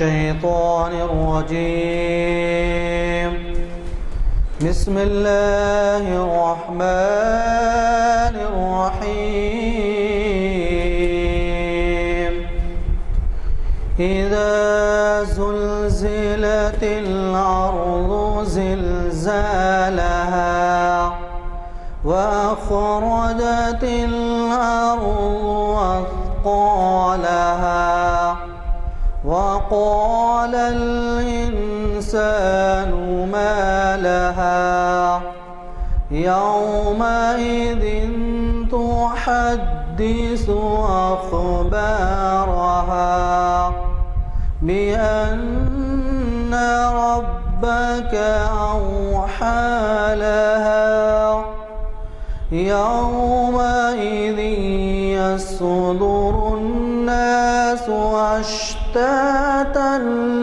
الشيطان الرجيم. بسم الله الرحمن الرحيم. إذا زلزلت الأرض زلزالها وأخرجت الأرض أثقالها وقال الإنسان ما لها يومئذ تحدث أخبارها بأن ربك أوحى لها يومئذ يصدر الناس أشتاتا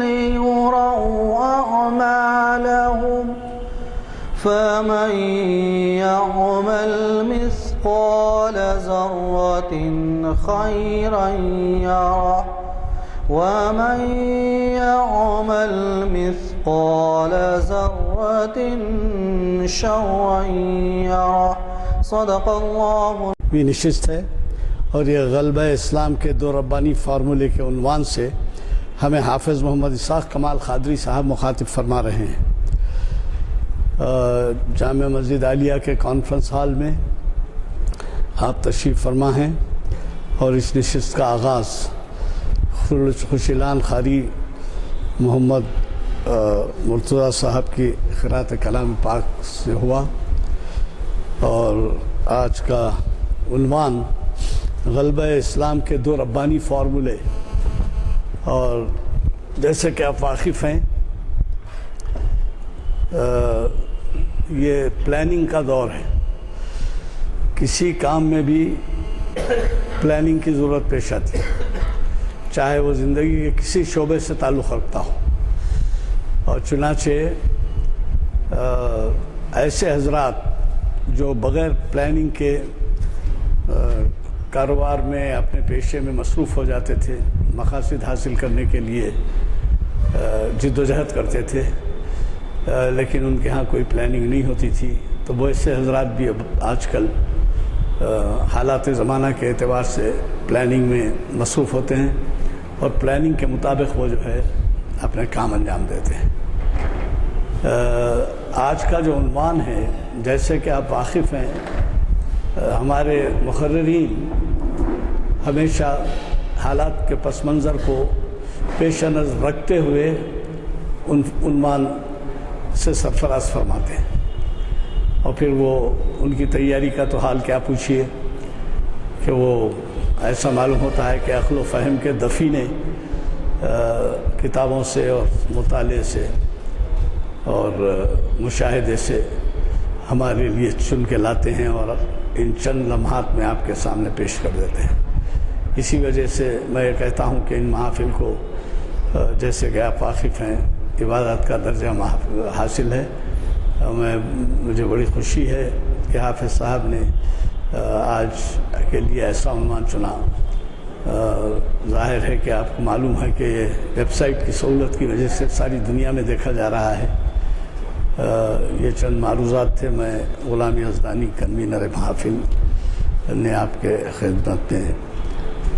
ليروا أعمالهم فمن يعمل مثقال ذرة خيرا يره ومن يعمل مثقال ذرة شرا يره. صدق اللہ. بھی نشست ہے اور یہ غلبہ اسلام کے دو ربانی فارمولے کے عنوان سے ہمیں حافظ محمد اسحاق کمال قادری صاحب مخاطب فرما رہے ہیں. جامع مسجد عالیہ کے کانفرنس ہال میں آپ تشریف فرما ہیں اور اس نشست کا آغاز خوشیلان قاری محمد مرتضیٰ صاحب کی قرأت کلام پاک سے ہوا اور آج کا عنوان غلبہ اسلام کے دو ربانی فارمولے. اور جیسے کہ آپ واقف ہیں یہ پلاننگ کا دور ہے. کسی کام میں بھی پلاننگ کی ضرورت پیش آتی ہے چاہے وہ زندگی کے کسی شعبے سے تعلق رکھتا ہو. اور چنانچہ ایسے حضرات جو بغیر پلاننگ کے کاروبار میں اپنے پیشے میں مصروف ہو جاتے تھے مقاصد حاصل کرنے کے لیے جد و جہد کرتے تھے لیکن ان کے ہاں کوئی پلاننگ نہیں ہوتی تھی تو وہ ایسے حضرات بھی اب آج کل حالات زمانہ کے اعتبار سے پلاننگ میں مصروف ہوتے ہیں اور پلاننگ کے مطابق وہ جو ہے اپنے کام انجام دیتے ہیں. آج کا جو عنوان ہے جیسے کہ آپ واقف ہیں ہمارے مقررین ہمیشہ حالات کے پس منظر کو پیش نظر رکھتے ہوئے عنوان سے سرفراز فرماتے ہیں اور پھر وہ ان کی تیاری کا تو حال کیا پوچھیے کہ وہ ایسا معلوم ہوتا ہے کہ عقل و فہم کے دفینے کتابوں سے اور مطالعے سے اور مشاہدے سے ہمارے لیے چن کے لاتے ہیں اور ان چند لمحات میں آپ کے سامنے پیش کر دیتے ہیں. اسی وجہ سے میں یہ کہتا ہوں کہ ان محافل کو جیسے کہ آپ واقف ہیں عبادت کا درجہ حاصل ہے. مجھے بڑی خوشی ہے کہ حافظ صاحب نے آج کے لیے ایسا عنوان چنا. ظاہر ہے کہ آپ کو معلوم ہے کہ یہ ویب سائٹ کی سہولت کی وجہ سے ساری دنیا میں دیکھا جا رہا ہے. یہ چند معروضات تھے. میں غلام یزدانی کنوینر محافل نے آپ کے خدمت میں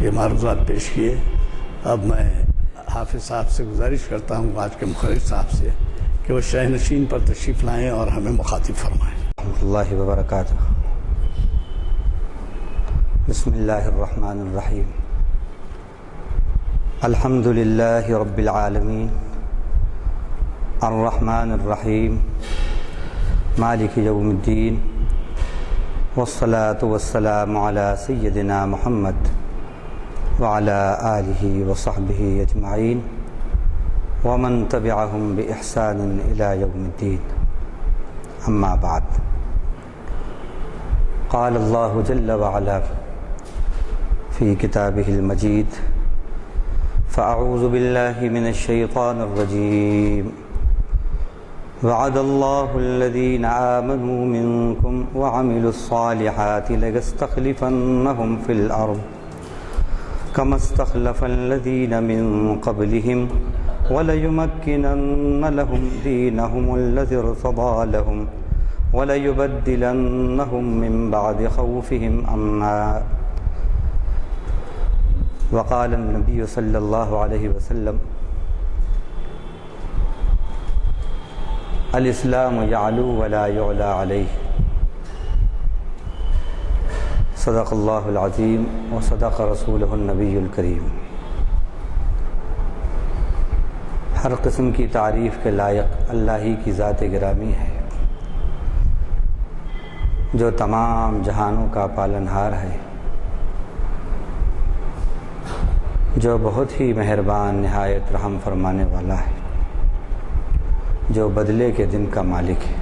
یہ معروضات پیش کیے. اب میں حافظ صاحب سے گزارش کرتا ہوں آج کے مقرر صاحب سے کہ وہ شہ نشین پر تشریف لائیں اور ہمیں مخاطب فرمائیں. رحمۃ اللہ وبرکاتہ. بسم اللہ الرحمن الرحیم. الحمد للہ رب العالمین الرحمن الرحیم مالک یوم الدین والصلاة والسلام علی سیدنا محمد وعلی آلہ وصحبہ اجمعین ومن تبعهم بإحسان إلى يوم الدين. أما بعد. قال الله جل وعلا في كتابه المجيد فأعوذ بالله من الشيطان الرجيم وعد الله الذين آمنوا منكم وعملوا الصالحات ليستخلفنهم في الأرض كما استخلف الذين من قبلهم وَلَيُمَكِّنَنَّ لَهُمْ دِينَهُمُ الَّذِي ارْتَضَىٰ لَهُمْ وَلَيُبَدِّلَنَّهُم مِّن بَعْدِ خَوْفِهِمْ أَمْنًا. وقال النبي صلی اللہ علیہ وسلم الاسلام یعلو ولا یعلی علیہ. صدق اللہ العظیم وصدق رسولہ النبی الکریم. ہر قسم کی تعریف کے لائق اللہ ہی کی ذات گرامی ہے جو تمام جہانوں کا پالنہار ہے، جو بہت ہی مہربان نہایت رحم فرمانے والا ہے، جو بدلے کے دن کا مالک ہے.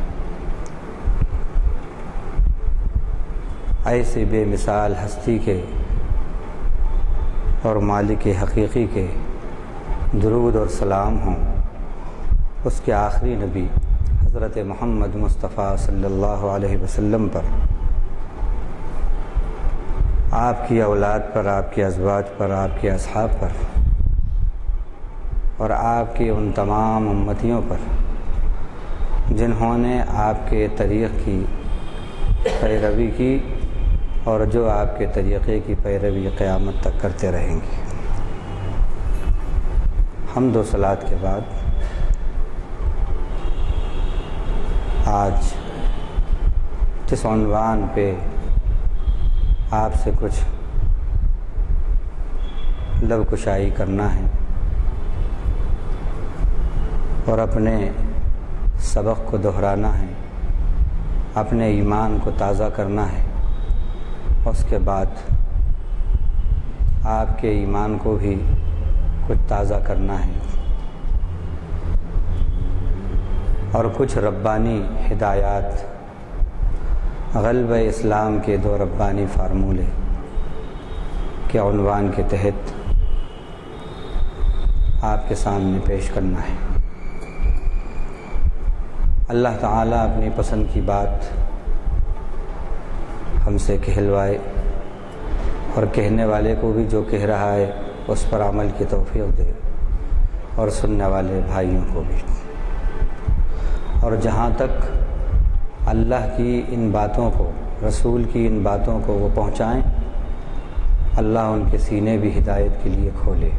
ایسے بے مثال ہستی کے اور مالک حقیقی کے درود اور سلام ہوں اس کے آخری نبی حضرت محمد مصطفیٰ صلی اللہ علیہ وسلم پر، آپ کی اولاد پر، آپ کے ازواج پر، آپ کے اصحاب پر، اور آپ کے ان تمام امتیوں پر جنہوں نے آپ کے طریق کی پیروی کی اور جو آپ کے طریقے کی پیروی قیامت تک کرتے رہیں گے. حمد و صلات کے بعد آج جس عنوان پہ آپ سے کچھ لب کشائی کرنا ہے اور اپنے سبق کو دہرانا ہے، اپنے ایمان کو تازہ کرنا ہے، اس کے بعد آپ کے ایمان کو بھی کچھ تازہ کرنا ہے اور کچھ ربانی ہدایات، غلبہ اسلام کے 2 ربانی فارمولے کے عنوان کے تحت آپ کے سامنے پیش کرنا ہے. اللہ تعالیٰ اپنی پسند کی بات ہم سے کہلوائے اور کہنے والے کو بھی جو کہہ رہا ہے اس پر عمل کی توفیق دے، اور سننے والے بھائیوں کو بھی. اور جہاں تک اللہ کی ان باتوں کو، رسول کی ان باتوں کو وہ پہنچائیں، اللہ ان کے سینے بھی ہدایت کے لیے کھولے،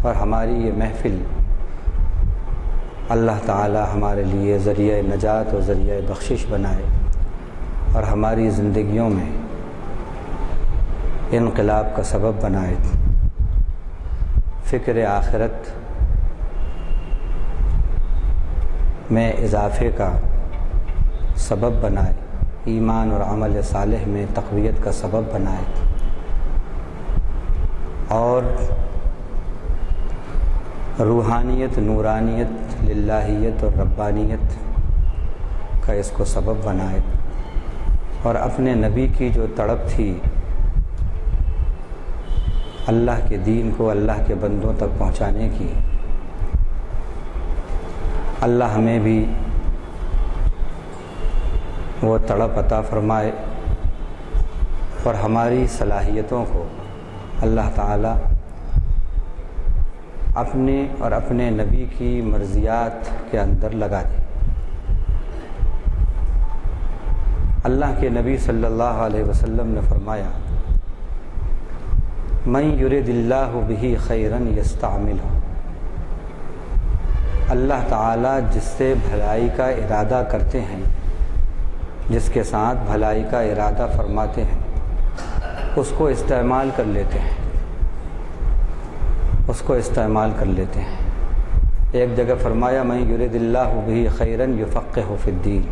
اور ہماری یہ محفل اللہ تعالی ہمارے لیے ذریعہ نجات اور ذریعہ بخشش بنائے، اور ہماری زندگیوں میں انقلاب کا سبب بنائے، فکر آخرت میں اضافے کا سبب بنائے، ایمان اور عمل صالح میں تقویت کا سبب بنائے، اور روحانیت، نورانیت، للہیت اور ربانیت کا اس کو سبب بنائے، اور اپنے نبی کی جو تڑپ تھی اللہ کے دین کو اللہ کے بندوں تک پہنچانے کی، اللہ ہمیں بھی وہ تڑپ عطا فرمائے، اور ہماری صلاحیتوں کو اللہ تعالی اپنے اور اپنے نبی کی مرضیات کے اندر لگا دے. اللہ کے نبی صلی اللہ علیہ وسلم نے فرمایا من یرد اللہ بہ خیرا یستعملہ. اللہ تعالیٰ جس سے بھلائی کا ارادہ کرتے ہیں، جس کے ساتھ بھلائی کا ارادہ فرماتے ہیں، اس کو استعمال کر لیتے ہیں، اس کو استعمال کر لیتے ہیں. ایک جگہ فرمایا من یرد اللہ بہ خیرا یفقہہ فی الدین.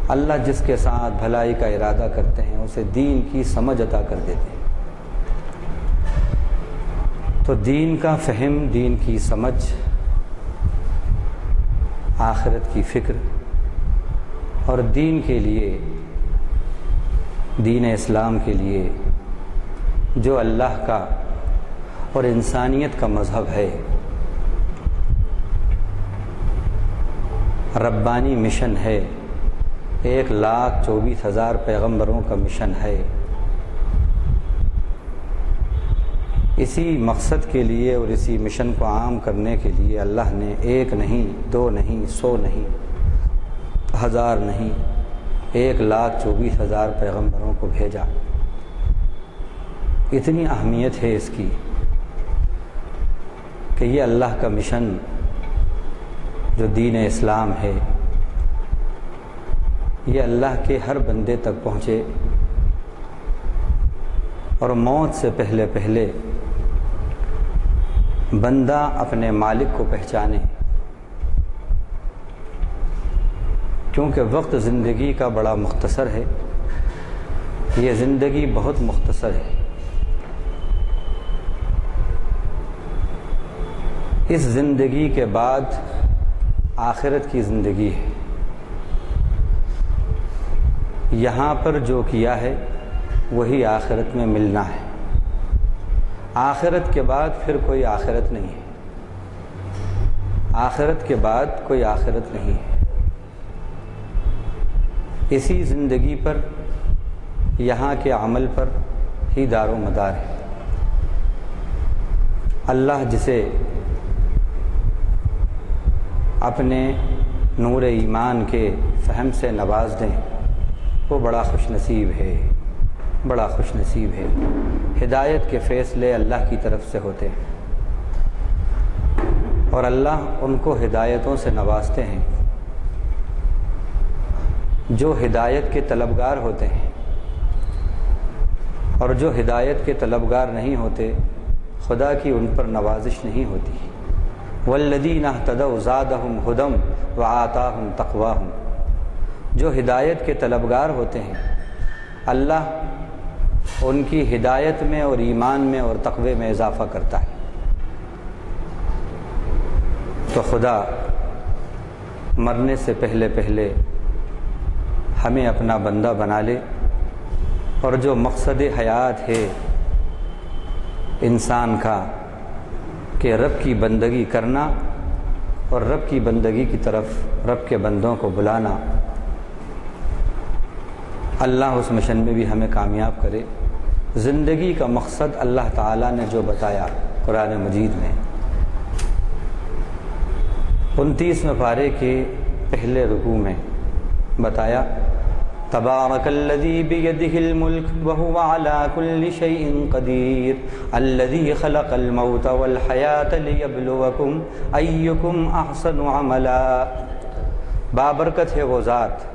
اللہ جس کے ساتھ بھلائی کا ارادہ کرتے ہیں اسے دین کی سمجھ عطا کر دیتے ہیں. تو دین کا فہم، دین کی سمجھ، آخرت کی فکر، اور دین کے لیے، دین اسلام کے لیے جو اللہ کا اور انسانیت کا مذہب ہے، ربانی مشن ہے، 1,24,000 پیغمبروں کا مشن ہے. اسی مقصد کے لیے اور اسی مشن کو عام کرنے کے لیے اللہ نے 1 نہیں 2 نہیں 100 نہیں 1000 نہیں 1,24,000 پیغمبروں کو بھیجا۔ اتنی اہمیت ہے اس کی کہ یہ اللہ کا مشن جو دین اسلام ہے یہ اللہ کے ہر بندے تک پہنچے اور موت سے پہلے پہلے بندہ اپنے مالک کو پہچانے، کیونکہ وقت زندگی کا بڑا مختصر ہے، یہ زندگی بہت مختصر ہے۔ اس زندگی کے بعد آخرت کی زندگی ہے۔ یہاں پر جو کیا ہے وہی آخرت میں ملنا ہے۔ آخرت کے بعد پھر کوئی آخرت نہیں ہے، آخرت کے بعد کوئی آخرت نہیں ہے۔ اسی زندگی پر، یہاں کے عمل پر ہی دار و مدار ہے۔ اللہ جسے اپنے نور ایمان کے فہم سے نواز دیں وہ بڑا خوش نصیب ہے، بڑا خوش نصیب ہے۔ ہدایت کے فیصلے اللہ کی طرف سے ہوتے ہیں اور اللہ ان کو ہدایتوں سے نوازتے ہیں جو ہدایت کے طلبگار ہوتے ہیں، اور جو ہدایت کے طلبگار نہیں ہوتے خدا کی ان پر نوازش نہیں ہوتی۔ والذین اہتدوا زادہم ھدی وآتاہم تقواہم، جو ہدایت کے طلبگار ہوتے ہیں اللہ ان کی ہدایت میں اور ایمان میں اور تقوی میں اضافہ کرتا ہے۔ تو خدا مرنے سے پہلے پہلے ہمیں اپنا بندہ بنا لے، اور جو مقصد حیات ہے انسان کا کہ رب کی بندگی کرنا اور رب کی بندگی کی طرف رب کے بندوں کو بلانا، اللہ اس مشن میں بھی ہمیں کامیاب کرے۔ زندگی کا مقصد اللہ تعالیٰ نے جو بتایا قرآن مجید میں 29ویں پارے کے پہلے رکوع میں بتایا، تبارک الذی بیدہ الملک وہو علی کل شیء قدیر الذی خلق الموت والحیاۃ لیبلوکم ایکم احسن عملا۔ بابرکت ہے وہ ذات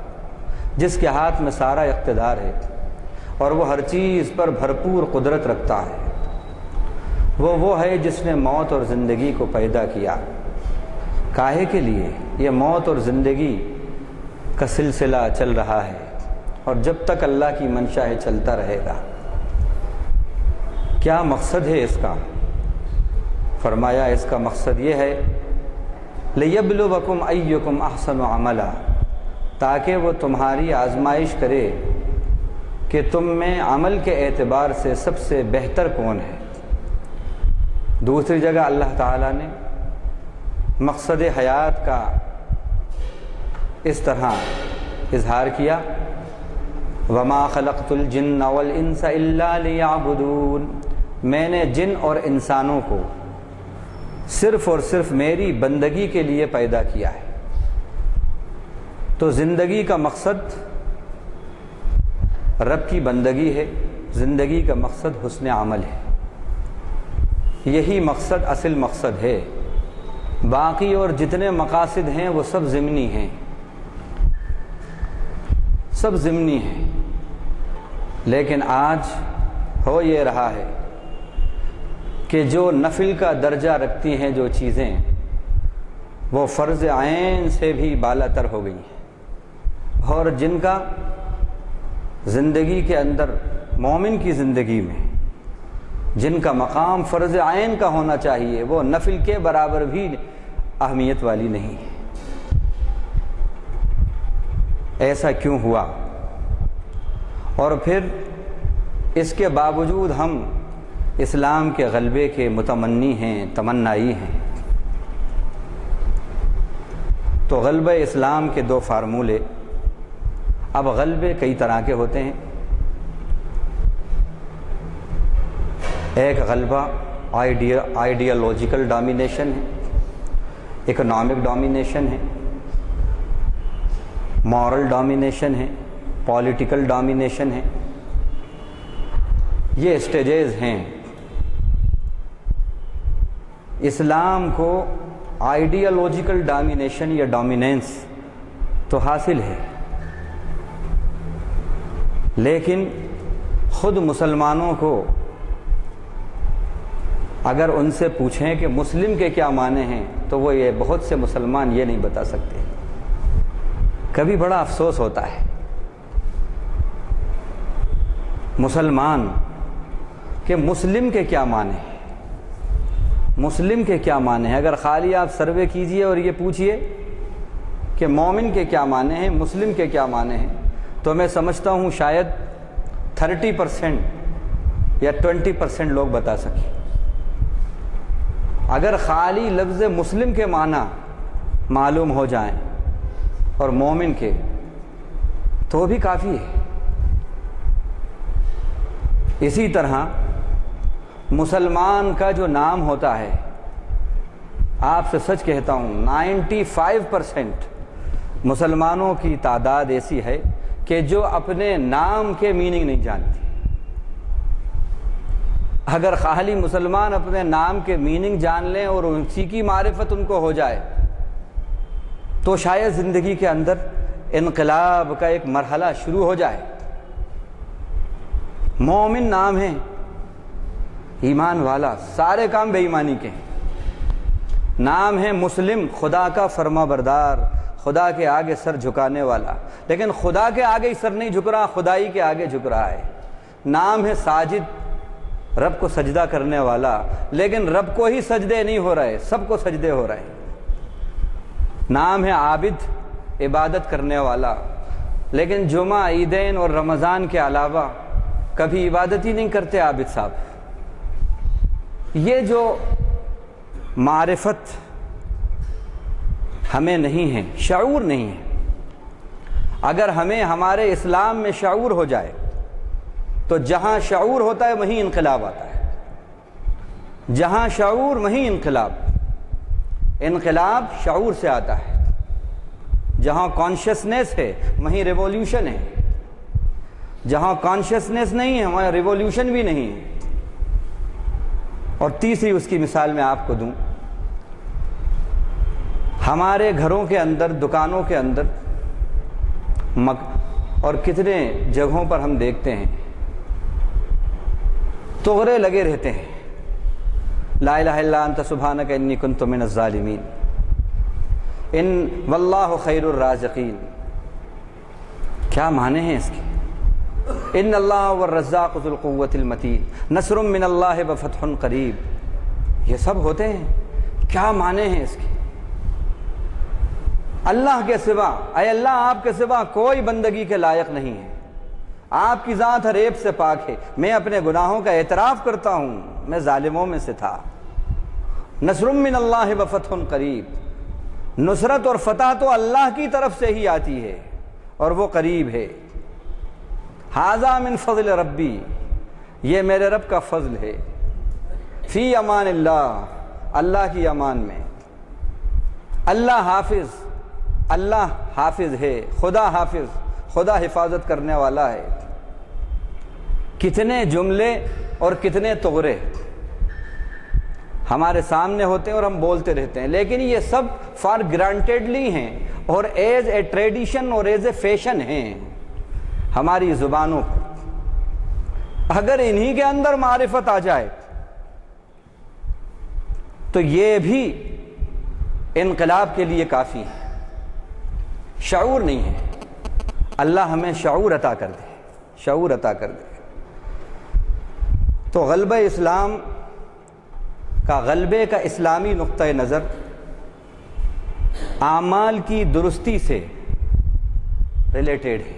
جس کے ہاتھ میں سارا اقتدار ہے اور وہ ہر چیز پر بھرپور قدرت رکھتا ہے۔ وہ ہے جس نے موت اور زندگی کو پیدا کیا۔ کاہے کے لیے؟ یہ موت اور زندگی کا سلسلہ چل رہا ہے اور جب تک اللہ کی منشا ہے چلتا رہے گا۔ کیا مقصد ہے اس کا؟ فرمایا اس کا مقصد یہ ہے لیبلوکم ایکم احسن عملا، تاکہ وہ تمہاری آزمائش کرے کہ تم میں عمل کے اعتبار سے سب سے بہتر کون ہے۔ دوسری جگہ اللہ تعالیٰ نے مقصد حیات کا اس طرح اظہار کیا، وما خلقت الجن والانس الا لیعبدون، میں نے جن اور انسانوں کو صرف اور صرف میری بندگی کے لیے پیدا کیا ہے۔ تو زندگی کا مقصد رب کی بندگی ہے، زندگی کا مقصد حسن عمل ہے۔ یہی مقصد اصل مقصد ہے، باقی اور جتنے مقاصد ہیں وہ سب ضمنی ہیں، سب ضمنی ہیں۔ لیکن آج ہو یہ رہا ہے کہ جو نفل کا درجہ رکھتی ہیں جو چیزیں وہ فرض عین سے بھی بالا تر ہو گئی ہیں، اور جن کا زندگی کے اندر مومن کی زندگی میں جن کا مقام فرض عین کا ہونا چاہیے وہ نفل کے برابر بھی اہمیت والی نہیں ہے۔ ایسا کیوں ہوا؟ اور پھر اس کے باوجود ہم اسلام کے غلبے کے متمنی ہیں، تمنائی ہیں۔ تو غلبہ اسلام کے دو فارمولے۔ اب غلبے کئی طرح کے ہوتے ہیں۔ ایک غلبہ آئیڈیالوجیکل ڈومینیشن ہے، اکنامک ڈومینیشن ہے، مورل ڈومینیشن ہے، پولیٹیکل ڈومینیشن ہے۔ یہ اسٹیجز ہیں۔ اسلام کو آئیڈیالوجیکل ڈومینیشن یا ڈومیننس تو حاصل ہے، لیکن خود مسلمانوں کو اگر ان سے پوچھیں کہ مسلم کے کیا معنی ہیں تو وہ یہ بہت سے مسلمان یہ نہیں بتا سکتے۔ کبھی بڑا افسوس ہوتا ہے مسلمان کہ مسلم کے کیا معنی ہیں، مسلم کے کیا معنی ہیں۔ اگر خالی آپ سروے کیجئے اور یہ پوچھئے کہ مومن کے کیا معنی ہیں، مسلم کے کیا معنی ہیں، تو میں سمجھتا ہوں شاید 30% یا 20% لوگ بتا سکیں۔ اگر خالی لفظ مسلم کے معنی معلوم ہو جائیں اور مومن کے، تو بھی کافی ہے۔ اسی طرح مسلمان کا جو نام ہوتا ہے، آپ سے سچ کہتا ہوں 95% مسلمانوں کی تعداد ایسی ہے کہ جو اپنے نام کے میننگ نہیں جانتی۔ اگر خالی مسلمان اپنے نام کے میننگ جان لیں اور اسی کی معرفت ان کو ہو جائے تو شاید زندگی کے اندر انقلاب کا ایک مرحلہ شروع ہو جائے۔ مومن نام ہے، ایمان والا، سارے کام بے ایمانی کے ہیں۔ نام ہے مسلم، خدا کا فرما بردار، خدا کے آگے سر جھکانے والا، لیکن خدا کے آگے ہی سر نہیں جھک رہا، خدائی کے آگے جھک رہا ہے۔ نام ہے ساجد، رب کو سجدہ کرنے والا، لیکن رب کو ہی سجدے نہیں ہو رہے، سب کو سجدے ہو رہے ہیں۔ نام ہے عابد، عبادت کرنے والا، لیکن جمعہ، عیدین اور رمضان کے علاوہ کبھی عبادت ہی نہیں کرتے عابد صاحب۔ یہ جو معرفت ہمیں نہیں ہے، شعور نہیں ہے۔ اگر ہمیں ہمارے اسلام میں شعور ہو جائے تو جہاں شعور ہوتا ہے وہیں انقلاب آتا ہے۔ جہاں شعور وہیں انقلاب، انقلاب شعور سے آتا ہے۔ جہاں کانشیسنیس ہے وہیں ریولیوشن ہے، جہاں کانشیسنیس نہیں ہے وہاں ریولیوشن بھی نہیں ہے۔ اور تیسری اس کی مثال میں آپ کو دوں، ہمارے گھروں کے اندر، دکانوں کے اندر اور کتنے جگہوں پر ہم دیکھتے ہیں طغرے لگے رہتے ہیں، لا الہ الا انت سبحانک انی کنت من الظالمین، ان واللہ خیر الرازقین۔ کیا معنی ہیں اس کے؟ ان اللہ والرزاق ذو القوۃ المتین، نصر من اللہ وفتح قریب، یہ سب ہوتے ہیں۔ کیا معنی ہیں اس کے؟ اللہ کے سوا، اے اللہ آپ کے سوا کوئی بندگی کے لائق نہیں ہے، آپ کی ذات ہر عیب سے پاک ہے، میں اپنے گناہوں کا اعتراف کرتا ہوں، میں ظالموں میں سے تھا۔ نصر من اللہ وفتح قریب، نصرت اور فتح تو اللہ کی طرف سے ہی آتی ہے اور وہ قریب ہے۔ ھذا من فضل ربی، یہ میرے رب کا فضل ہے۔ فی امان اللہ، اللہ کی امان میں۔ اللہ حافظ، اللہ حافظ ہے، خدا حافظ، خدا حفاظت کرنے والا ہے۔ کتنے جملے اور کتنے طغرے ہمارے سامنے ہوتے ہیں اور ہم بولتے رہتے ہیں، لیکن یہ سب فار گرانٹیڈلی ہیں اور ایز اے ٹریڈیشن اور ایز اے فیشن ہیں ہماری زبانوں پر۔ اگر انہی کے اندر معرفت آ جائے تو یہ بھی انقلاب کے لیے کافی ہے۔ شعور نہیں ہے، اللہ ہمیں شعور عطا کر دے، شعور عطا کر دے۔ تو غلبہ اسلام کا، غلبے کا اسلامی نقطہ نظر اعمال کی درستی سے ریلیٹڈ ہے،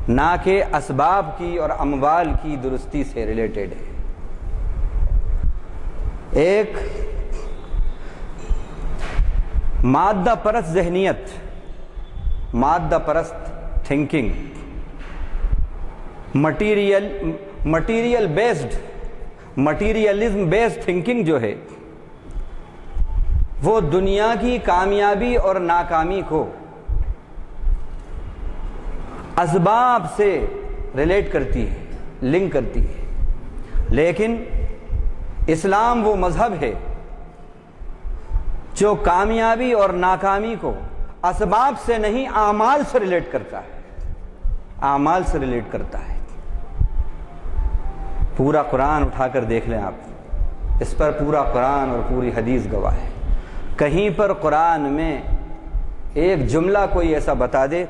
نہ کہ اسباب کی اور اموال کی درستی سے ریلیٹڈ ہے۔ ایک مادہ پرست ذہنیت، مادہ پرست thinking, material based materialism based thinking جو ہے وہ دنیا کی کامیابی اور ناکامی کو اسباب سے ریلیٹ کرتی ہے، لنک کرتی ہے، لیکن اسلام وہ مذہب ہے جو کامیابی اور ناکامی کو اسباب سے نہیں اعمال سے ریلیٹ کرتا ہے، اعمال سے ریلیٹ کرتا ہے۔ پورا قرآن اٹھا کر دیکھ لیں آپ، اس پر پورا قرآن اور پوری حدیث گواہ ہے۔ کہیں پر قرآن میں ایک جملہ کوئی ایسا بتا دے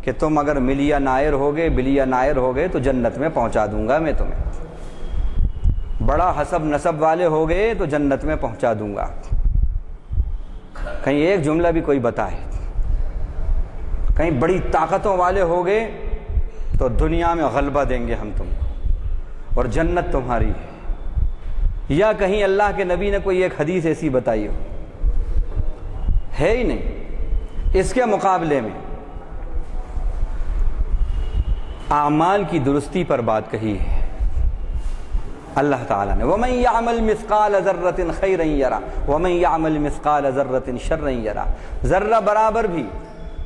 کہ تم اگر ملینائر ہو گئے تو جنت میں پہنچا دوں گا میں تمہیں، بڑا حسب نسب والے ہو گئے تو جنت میں پہنچا دوں گا، کہیں ایک جملہ بھی کوئی بتائے؟ کہیں بڑی طاقتوں والے ہو گئے تو دنیا میں غلبہ دیں گے ہم تم کو اور جنت تمہاری ہے، یا کہیں اللہ کے نبی نے کوئی ایک حدیث ایسی بتائی ہو؟ ہے ہی نہیں۔ اس کے مقابلے میں اعمال کی درستی پر بات کہی ہے اللہ تعالیٰ نے، وَمَن يَعْمَلْ مِثْقَالَ ذَرَّةٍ خَيْرًا يَرَهُ وَمَن يَعْمَلْ مِثْقَالَ ذَرَّةٍ شَرًّا يَرَهُ۔ ذرہ برابر بھی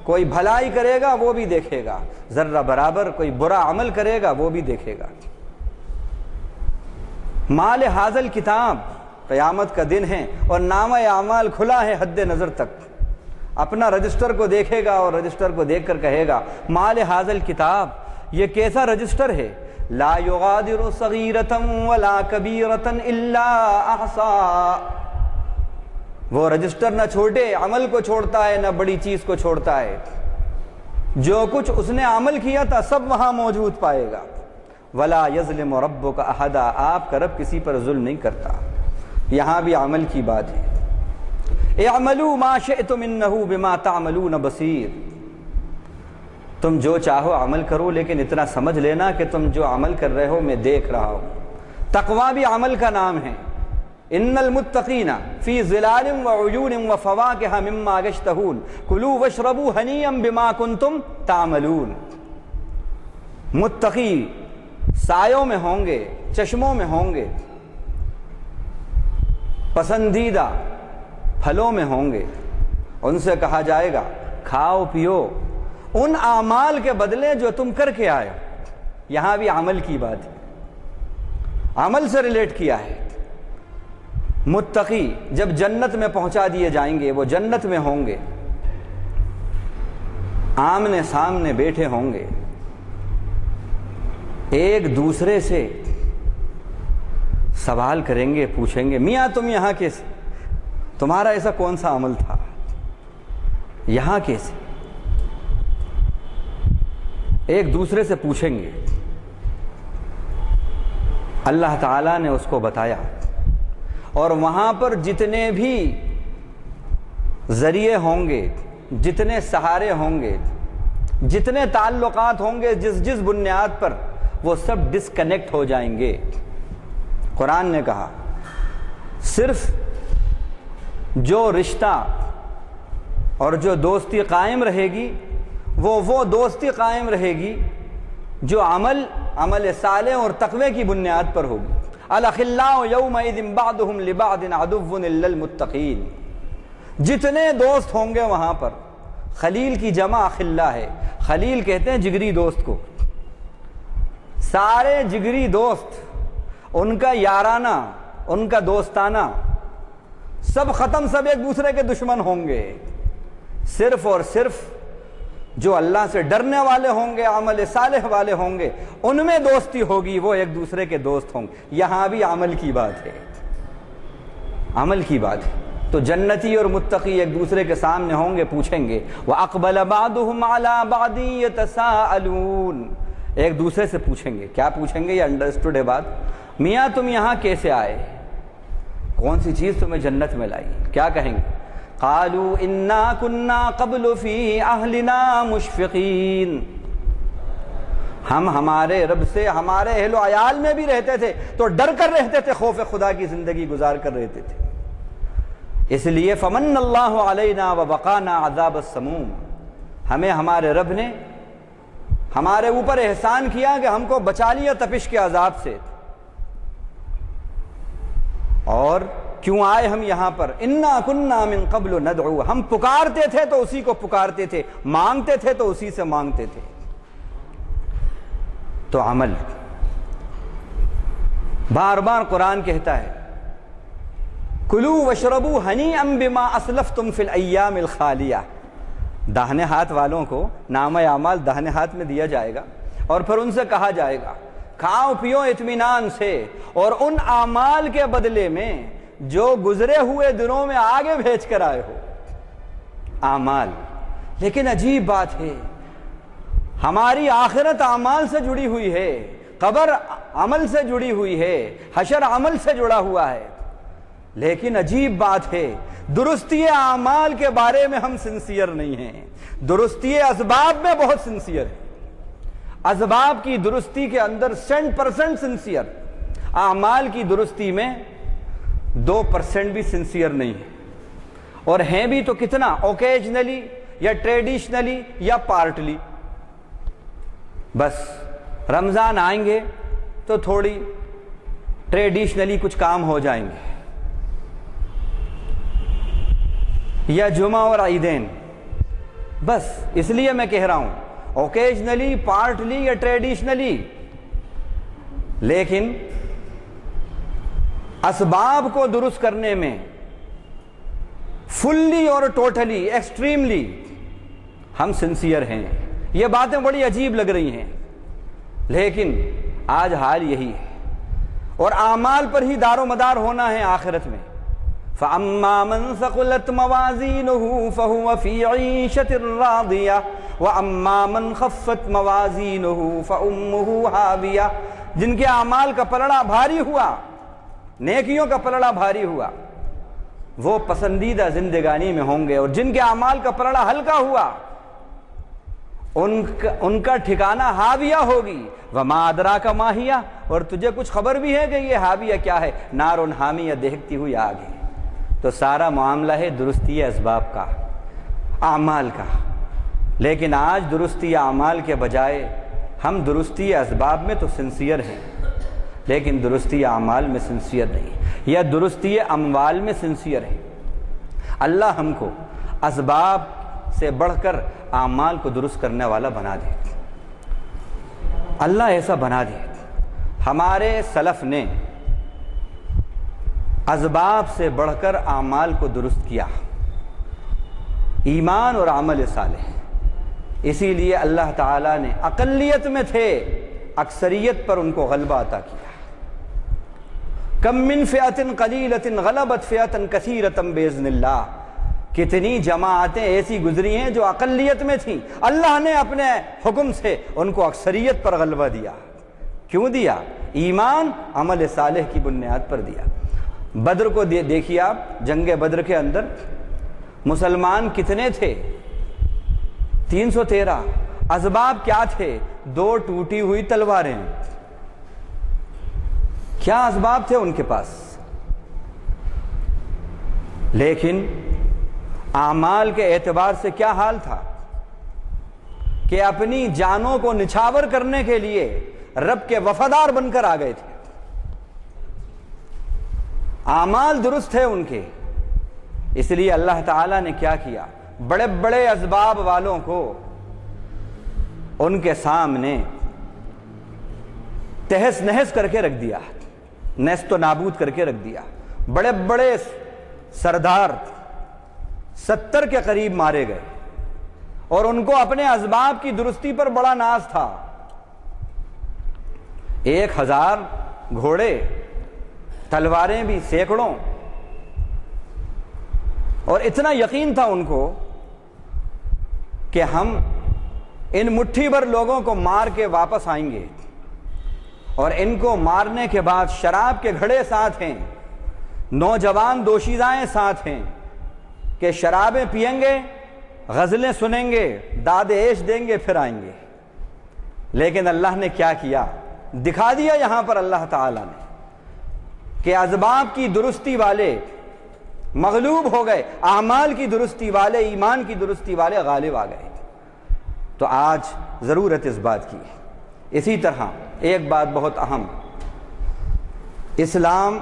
کوئی بھلائی کرے گا وہ بھی دیکھے گا، ذرہ برابر کوئی برا عمل کرے گا وہ بھی دیکھے گا۔ مال حاضل کتاب، قیامت کا دن ہے اور نامہ اعمال کھلا ہے حد نظر تک، اپنا رجسٹر کو دیکھے گا اور رجسٹر کو دیکھ کر کہے گا مال حاضل کتاب، یہ کیسا رجسٹر ہے؟ لا یغادر صغیرۃ ولا کبیرۃ الا احصاها۔ وہ رجسٹر نہ چھوٹے عمل کو چھوڑتا ہے نہ بڑی چیز کو چھوڑتا ہے، جو کچھ اس نے عمل کیا تھا سب وہاں موجود پائے گا۔ ولا یظلم ربک احدا، آپ کا رب کسی پر ظلم نہیں کرتا۔ یہاں بھی عمل کی بات ہے، اعملوا ما شئتم انہ بما تعملون بصیر۔ تم جو چاہو عمل کرو، لیکن اتنا سمجھ لینا کہ تم جو عمل کر رہے ہو میں دیکھ رہا ہوں۔ تقویٰ بھی عمل کا نام ہے۔ ان المتقین فی ظلال وعیون وفواکہ مما یشتہون کلوا واشربوا ہنیئا بما کنتم تعملون۔ متقی سایوں میں ہوں گے، چشموں میں ہوں گے، پسندیدہ پھلوں میں ہوں گے، ان سے کہا جائے گا کھاؤ پیو ان اعمال کے بدلے جو تم کر کے آئے ہو۔ یہاں بھی عمل کی بات ہے، عمل سے ریلیٹ کیا ہے۔ متقی جب جنت میں پہنچا دیے جائیں گے، وہ جنت میں ہوں گے، آمنے سامنے بیٹھے ہوں گے، ایک دوسرے سے سوال کریں گے، پوچھیں گے میاں تم یہاں کیسے، تمہارا ایسا کون سا عمل تھا، یہاں کیسے؟ ایک دوسرے سے پوچھیں گے۔ اللہ تعالیٰ نے اس کو بتایا، اور وہاں پر جتنے بھی ذریعے ہوں گے، جتنے سہارے ہوں گے، جتنے تعلقات ہوں گے، جس بنیاد پر، وہ سب ڈسکنیکٹ ہو جائیں گے۔ قرآن نے کہا صرف جو رشتہ اور جو دوستی قائم رہے گی وہ دوستی قائم رہے گی جو عمل صالح اور تقوی کی بنیاد پر ہوگی۔ الاخلاء یومئذ بعضهم لبعض عدو الا المتقین۔ جتنے دوست ہوں گے وہاں پر، خلیل کی جمع اخلا ہے، خلیل کہتے ہیں جگری دوست کو، سارے جگری دوست، ان کا یارانہ، ان کا دوستانہ سب ختم، سب ایک دوسرے کے دشمن ہوں گے۔ صرف اور صرف جو اللہ سے ڈرنے والے ہوں گے، عمل صالح والے ہوں گے، ان میں دوستی ہوگی، وہ ایک دوسرے کے دوست ہوں گے۔ یہاں بھی عمل کی بات ہے، عمل کی بات ہے۔ تو جنتی اور متقی ایک دوسرے کے سامنے ہوں گے، پوچھیں گے وَأَقْبَلَ بَعْضُهُمْ عَلَى بَعْضٍ يَتَسَاءَلُونَ۔ ایک دوسرے سے پوچھیں گے، کیا پوچھیں گے؟ یہ انڈرسٹوڈ ہے بات۔ میاں تم یہاں کیسے آئے، کون سی چیز تمہیں جنت میں لائی؟ کیا کہیں گے؟ قالوا انا كنا قبل في اهلنا مشفقین۔ ہم ہمارے رب سے ہمارے اہل و عیال میں بھی رہتے تھے تو ڈر کر رہتے تھے، خوف خدا کی زندگی گزار کر رہتے تھے، اس لیے فمن اللہ علینا وبقانا عذاب السموم۔ ہمیں ہمارے رب نے ہمارے اوپر احسان کیا کہ ہم کو بچا لیا تپش کے عذاب سے۔ اور کیوں آئے ہم یہاں پر؟ انا کننا من قبل ندعو، ہم پکارتے تھے تو اسی کو پکارتے تھے، مانگتے تھے تو اسی سے مانگتے تھے۔ تو عمل، بار بار قرآن کہتا ہے کلوا واشربوا ہنیئا بما اسلفتم فی الایام الخالیہ، داہنے ہاتھ والوں کو نامہ اعمال داہنے ہاتھ میں دیا جائے گا اور پھر ان سے کہا جائے گا کھاؤ پیو اطمینان سے، اور ان اعمال کے بدلے میں جو گزرے ہوئے دنوں میں آگے بھیج کر آئے ہو اعمال۔ لیکن عجیب بات ہے، ہماری آخرت اعمال سے جڑی ہوئی ہے، قبر عمل سے جڑی ہوئی ہے، حشر عمل سے جڑا ہوا ہے، لیکن عجیب بات ہے درستی اعمال کے بارے میں ہم سنسیئر نہیں ہیں، درستی اسباب میں بہت سنسیئر ہے، اسباب کی درستی کے اندر 100% سنسیئر، اعمال کی درستی میں 2% بھی سنسیئر نہیں ہے، اور ہیں بھی تو کتنا، اوکیجنلی یا ٹریڈیشنلی یا پارٹلی۔ بس رمضان آئیں گے تو تھوڑی ٹریڈیشنلی کچھ کام ہو جائیں گے، یا جمعہ اور عیدین، بس اس لیے میں کہہ رہا ہوں اوکیجنلی، پارٹلی یا ٹریڈیشنلی، لیکن اسباب کو درست کرنے میں فلی اور ٹوٹلی، ایکسٹریملی ہم سنسیئر ہیں۔ یہ باتیں بڑی عجیب لگ رہی ہیں، لیکن آج حال یہی ہے، اور اعمال پر ہی دار و مدار ہونا ہے آخرت میں۔ فَأَمَّا مَنْ ثَقُلَتْ مَوَازِينُهُ فَهُوَ فِي عِيشَةٍ رَاضِيَةٍ وَأَمَّا مَنْ خَفَّتْ مَوَازِينُهُ فَأُمُّهُ هَاوِيَةٌ، جن کے اعمال کا پلڑا بھاری ہوا، نیکیوں کا پلڑا بھاری ہوا، وہ پسندیدہ زندگانی میں ہوں گے، اور جن کے اعمال کا پلڑا ہلکا ہوا ان کا ٹھکانہ ہاویہ ہوگی۔ وَمَا أَدْرَاكَ مَا هِيَ، اور تجھے کچھ خبر بھی ہے کہ یہ ہاویہ کیا ہے؟ نار حامیہ، دہکتی ہوئی آگ ہے۔ تو سارا معاملہ ہے درستی اسباب کا، اعمال کا، لیکن آج درستی اعمال کے بجائے ہم درستی اسباب میں تو سنسیئر ہیں، لیکن درستی اعمال میں سنسیئر نہیں، یا درستی اموال میں سنسیئر ہیں۔ اللہ ہم کو اسباب سے بڑھ کر اعمال کو درست کرنے والا بنا دے، اللہ ایسا بنا دے۔ ہمارے سلف نے اسباب سے بڑھ کر اعمال کو درست کیا، ایمان اور عمل صالح، اسی لیے اللہ تعالیٰ نے اقلیت میں تھے، اکثریت پر ان کو غلبہ عطا کیا۔ کم من فئۃ قلیلۃ غلبت فئۃ کثیرۃ باذن اللہ، کتنی جماعتیں ایسی گزری ہیں جو اقلیت میں تھیں، اللہ نے اپنے حکم سے ان کو اکثریت پر غلبہ دیا۔ کیوں دیا؟ ایمان عمل صالح کی بنیاد پر دیا۔ بدر کو دیکھیے آپ، جنگ بدر کے اندر مسلمان کتنے تھے؟ 313۔ اسباب کیا تھے؟ 2 ٹوٹی ہوئی تلواریں۔ کیا اسباب تھے ان کے پاس؟ لیکن اعمال کے اعتبار سے کیا حال تھا کہ اپنی جانوں کو نچھاور کرنے کے لیے رب کے وفادار بن کر آ گئے تھے۔ اعمال درست ہے ان کے، اس لیے اللہ تعالیٰ نے کیا کیا؟ بڑے بڑے اسباب والوں کو ان کے سامنے تہس نہس کر کے رکھ دیا، نیست و نابود کر کے رکھ دیا۔ بڑے بڑے سردار 70 کے قریب مارے گئے، اور ان کو اپنے اسباب کی درستی پر بڑا ناز تھا۔ 1000 گھوڑے، تلواریں بھی سینکڑوں، اور اتنا یقین تھا ان کو کہ ہم ان مٹھی بھر لوگوں کو مار کے واپس آئیں گے، اور ان کو مارنے کے بعد شراب کے گھڑے ساتھ ہیں، نوجوان دوشیزائیں ساتھ ہیں کہ شرابیں پئیں گے، غزلیں سنیں گے، داد عیش دیں گے، پھر آئیں گے۔ لیکن اللہ نے کیا کیا؟ دکھا دیا یہاں پر اللہ تعالیٰ نے کہ اسباب کی درستی والے مغلوب ہو گئے، اعمال کی درستی والے، ایمان کی درستی والے غالب آ گئے۔ تو آج ضرورت اس بات کی ہے۔ اسی طرح ایک بات بہت اہم، اسلام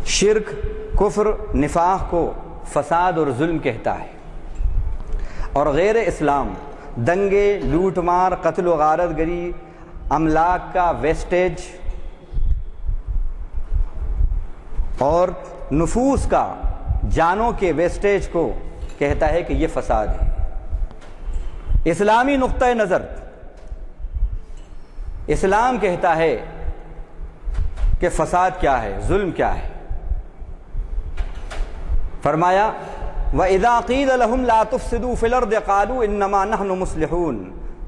شرک، کفر، نفاق کو فساد اور ظلم کہتا ہے، اور غیر اسلام دنگے، لوٹ مار، قتل و غارت گری، املاک کا ویسٹیج اور نفوس کا، جانوں کے ویسٹیج کو کہتا ہے کہ یہ فساد ہے۔ اسلامی نقطہ نظر، اسلام کہتا ہے کہ فساد کیا ہے، ظلم کیا ہے۔ فرمایا وَإِذَا قِيلَ لَهُمْ لَا تُفْسِدُوا فِي الْأَرْضِ قَالُوا إِنَّمَا نَحْنُ مُصْلِحُونَ،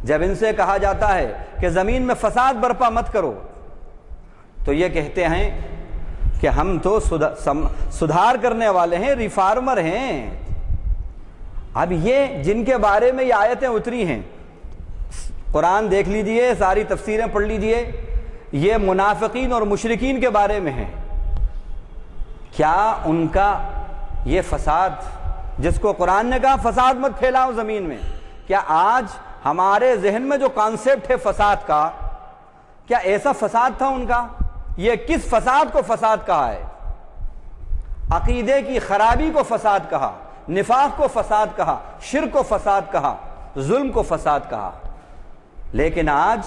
جب ان سے کہا جاتا ہے کہ زمین میں فساد برپا مت کرو، تو یہ کہتے ہیں کہ ہم تو سدھار کرنے والے ہیں، ریفارمر ہیں۔ اب یہ جن کے بارے میں یہ آیتیں اتری ہیں، قرآن دیکھ لیجئے، ساری تفسیریں پڑھ لیجئے، یہ منافقین اور مشرکین کے بارے میں ہیں۔ کیا ان کا یہ فساد، جس کو قرآن نے کہا فساد مت پھیلاؤ زمین میں، کیا آج ہمارے ذہن میں جو کانسیپٹ ہے فساد کا، کیا ایسا فساد تھا ان کا؟ یہ کس فساد کو فساد کہا ہے؟ عقیدے کی خرابی کو فساد کہا، نفاق کو فساد کہا، شرک کو فساد کہا، ظلم کو فساد کہا۔ لیکن آج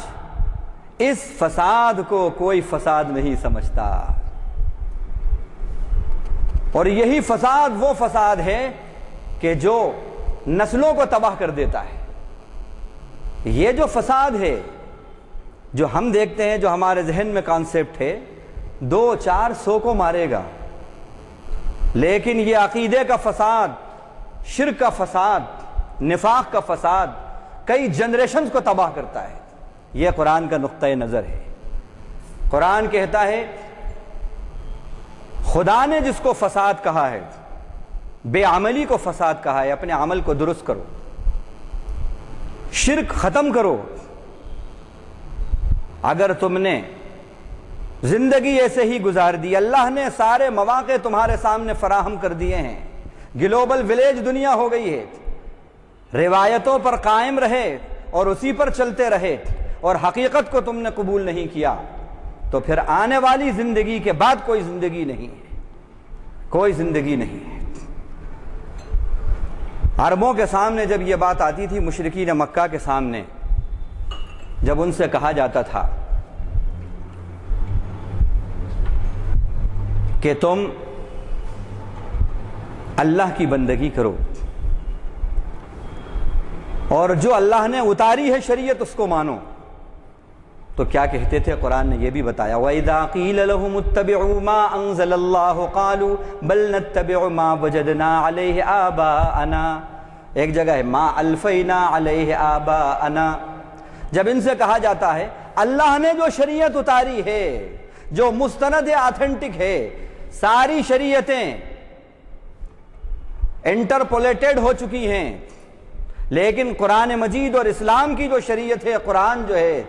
اس فساد کو کوئی فساد نہیں سمجھتا، اور یہی فساد وہ فساد ہے کہ جو نسلوں کو تباہ کر دیتا ہے۔ یہ جو فساد ہے جو ہم دیکھتے ہیں، جو ہمارے ذہن میں کانسیپٹ ہے، 200-400 کو مارے گا، لیکن یہ عقیدے کا فساد، شرک کا فساد، نفاق کا فساد کئی جنریشنز کو تباہ کرتا ہے۔ یہ قرآن کا نقطہ نظر ہے۔ قرآن کہتا ہے خدا نے جس کو فساد کہا ہے، بے عملی کو فساد کہا ہے، اپنے عمل کو درست کرو، شرک ختم کرو۔ اگر تم نے زندگی ایسے ہی گزار دی، اللہ نے سارے مواقع تمہارے سامنے فراہم کر دیے ہیں، گلوبل ولیج دنیا ہو گئی ہے، روایتوں پر قائم رہے اور اسی پر چلتے رہے اور حقیقت کو تم نے قبول نہیں کیا، تو پھر آنے والی زندگی کے بعد کوئی زندگی نہیں ہے، کوئی زندگی نہیں ہے۔ عربوں کے سامنے جب یہ بات آتی تھی، مشرکین مکہ کے سامنے جب ان سے کہا جاتا تھا کہ تم اللہ کی بندگی کرو اور جو اللہ نے اتاری ہے شریعت اس کو مانو، تو کیا کہتے تھے؟ قرآن نے یہ بھی بتایا وَإِذَا قِيلَ لَهُمُ اتَّبِعُوا مَا أَنزَلَ اللَّهُ قَالُوا بَلْ نَتَّبِعُ مَا وَجَدْنَا عَلَيْهِ آبَاءَنَا، ایک جگہ ہے مَا أَلْفَيْنَا عَلَيْهِ آبَاءَنَا۔ جب ان سے کہا جاتا ہے اللہ نے جو شریعت اتاری ہے، جو مستند آتھینٹک ہے، ساری شریعتیں انٹرپولیٹڈ ہو چکی ہیں، لیکن قرآن مجید اور اسلام کی جو شریعت ہے، قرآن جو ہے،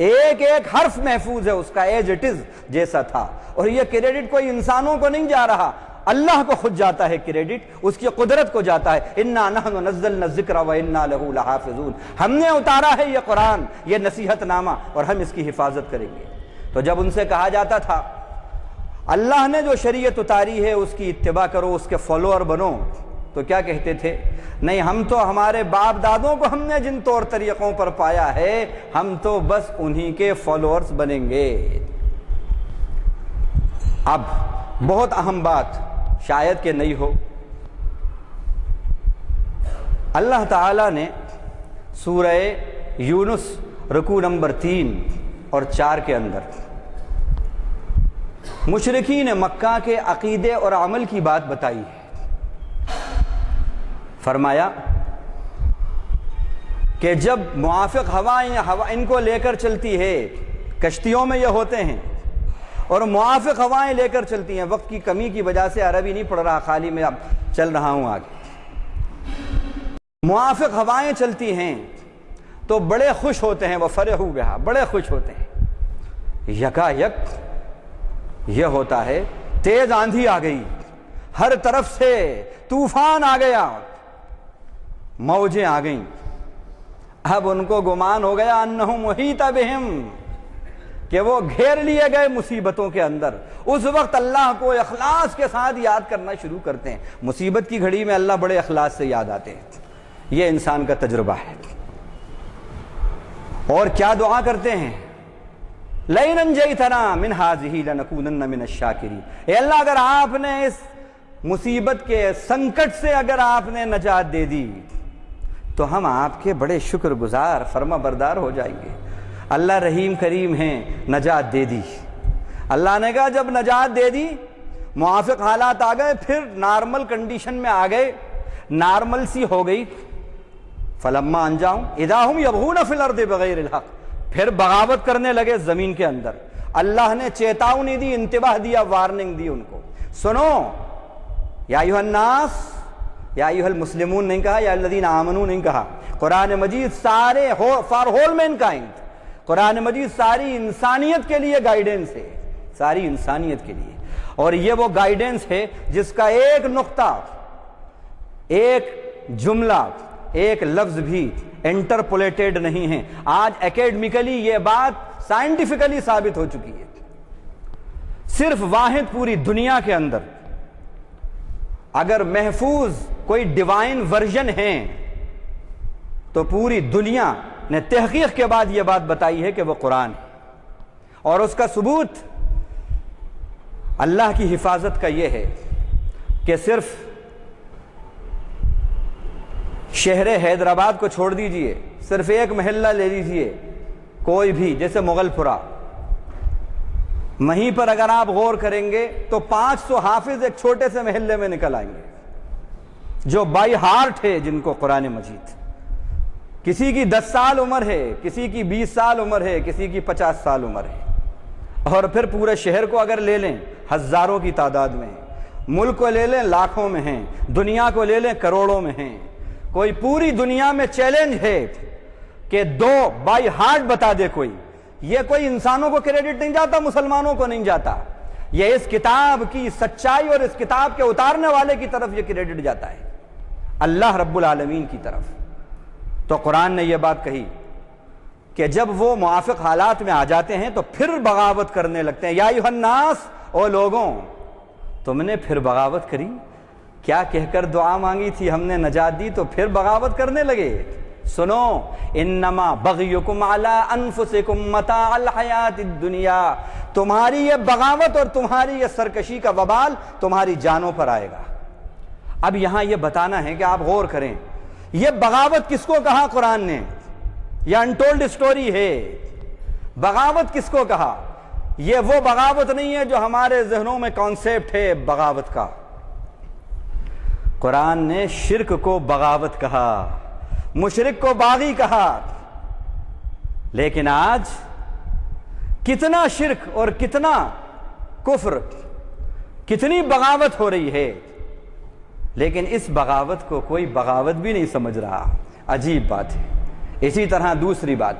ایک ایک حرف محفوظ ہے اس کا، ایز اٹ از جیسا تھا، اور یہ کریڈٹ کوئی انسانوں کو نہیں جا رہا، اللہ کو خود جاتا ہے کریڈٹ، اس کی قدرت کو جاتا ہے۔ اِنَّا نَحْنُ نَزَّلْنَا الذِّكْرَ وَإِنَّا لَهُ لَحَافِظُونَ، ہم نے اتارا ہے یہ قرآن، یہ نصیحت نامہ، اور ہم اس کی حفاظت کریں گے۔ تو جب ان سے کہا جاتا تھا اللہ نے جو شریعت اتاری ہے اس کی اتباع کرو، اس کے فالوور بنو، تو کیا کہتے تھے؟ نہیں، ہم تو ہمارے باپ دادوں کو ہم نے جن طور طریقوں پر پایا ہے، ہم تو بس انہی کے فالوورز بنیں گے۔ اب بہت اہم بات، شاید کہ نہیں ہو، اللہ تعالیٰ نے سورہ یونس رکوع نمبر 3 اور 4 کے اندر مشرکین مکہ کے عقیدے اور عمل کی بات بتائی ہے۔ فرمایا کہ جب موافق ہوائیں ان کو لے کر چلتی ہے، کشتیوں میں یہ ہوتے ہیں، اور موافق ہوائیں لے کر چلتی ہیں، وقت کی کمی کی وجہ سے عربی نہیں پڑھ رہا، خالی میں اب چل رہا ہوں آگے۔ موافق ہوائیں چلتی ہیں تو بڑے خوش ہوتے ہیں، وہ فرحوا بہا، بڑے خوش ہوتے ہیں۔ یکا یک یہ ہوتا ہے تیز آندھی آ گئی، ہر طرف سے طوفان آ گیا، موجیں آ گئیں۔ اب ان کو گمان ہو گیا انہم محیط بہم، کہ وہ گھیر لیے گئے مصیبتوں کے اندر، اس وقت اللہ کو اخلاص کے ساتھ یاد کرنا شروع کرتے ہیں۔ مصیبت کی گھڑی میں اللہ بڑے اخلاص سے یاد آتے ہیں۔ یہ انسان کا تجربہ ہے۔ اور کیا دعا کرتے ہیں؟ لَئِنْ أَنْجَيْتَنَا مِنْ هَٰذِهِ لَنَكُونَنَّ مِنَ الشَّاكِرِينَ۔ اے اللہ، اگر آپ نے اس مصیبت کے سنکٹ سے اگر آپ نے نجات دے دی تو ہم آپ کے بڑے شکر گزار فرما بردار ہو جائیں گے۔ اللہ رحیم کریم ہیں، نجات دے دی۔ اللہ نے کہا جب نجات دے دی، موافق حالات آ گئے، پھر نارمل کنڈیشن میں آ گئے، نارمل سی ہو گئی، فلما انجاؤں اذا ہم یبغون فی الارض بغیر الحق، پھر بغاوت کرنے لگے زمین کے اندر۔ اللہ نے چیتاونی دی، انتباہ دیا، وارننگ دی ان کو، سنو یا ایھا الناس، یا ایھا المسلمون نہیں کہا، یا الذین آمنوا نہیں کہا۔ قرآن مجید سارے فار ہول مین کائنڈ، قرآن مجید ساری انسانیت کے لیے گائیڈنس ہے، ساری انسانیت کے لیے۔ اور یہ وہ گائیڈنس ہے جس کا ایک نقطہ، ایک جملہ، ایک لفظ بھی انٹرپولیٹڈ نہیں ہے۔ آج اکیڈمیکلی یہ بات سائنٹیفکلی ثابت ہو چکی ہے۔ صرف واحد پوری دنیا کے اندر اگر محفوظ کوئی ڈیوائن ورژن ہے تو پوری دنیا نے تحقیق کے بعد یہ بات بتائی ہے کہ وہ قرآن ہے۔ اور اس کا ثبوت اللہ کی حفاظت کا یہ ہے کہ صرف شہر حیدرآباد کو چھوڑ دیجئے، صرف ایک محلہ لے لیجئے کوئی بھی، جیسے مغل پورہ، وہیں پر اگر آپ غور کریں گے تو 500 حافظ ایک چھوٹے سے محلے میں نکل آئیں گے جو بائی ہارٹ ہے، جن کو قرآن مجید، کسی کی 10 سال عمر ہے، کسی کی 20 سال عمر ہے، کسی کی 50 سال عمر ہے۔ اور پھر پورے شہر کو اگر لے لیں ہزاروں کی تعداد میں، ملک کو لے لیں لاکھوں میں ہیں، دنیا کو لے لیں کروڑوں میں ہیں۔ کوئی پوری دنیا میں چیلنج ہے کہ 2 بائی ہارٹ بتا دے کوئی، یہ کوئی انسانوں کو کریڈٹ نہیں جاتا، مسلمانوں کو نہیں جاتا، یہ اس کتاب کی سچائی اور اس کتاب کے اتارنے والے کی طرف یہ کریڈٹ جاتا ہے، اللہ رب العالمین کی طرف۔ تو قرآن نے یہ بات کہی کہ جب وہ موافق حالات میں آ جاتے ہیں تو پھر بغاوت کرنے لگتے ہیں۔ یا ایھا الناس، او لوگوں، تم نے پھر بغاوت کری، کیا کہہ کر دعا مانگی تھی، ہم نے نجات دی، تو پھر بغاوت کرنے لگے۔ سنو، انما بغیکم علی انفسکم متاع الحیات الدنیا، تمہاری یہ بغاوت اور تمہاری یہ سرکشی کا وبال تمہاری جانوں پر آئے گا۔ اب یہاں یہ بتانا ہے کہ آپ غور کریں، یہ بغاوت کس کو کہا قرآن نے؟ یہ انٹولڈ سٹوری ہے۔ بغاوت کس کو کہا؟ یہ وہ بغاوت نہیں ہے جو ہمارے ذہنوں میں کانسیپٹ ہے بغاوت کا۔ قرآن نے شرک کو بغاوت کہا، مشرک کو باغی کہا۔ لیکن آج کتنا شرک اور کتنا کفر، کتنی بغاوت ہو رہی ہے، لیکن اس بغاوت کو کوئی بغاوت بھی نہیں سمجھ رہا۔ عجیب بات ہے۔ اسی طرح دوسری بات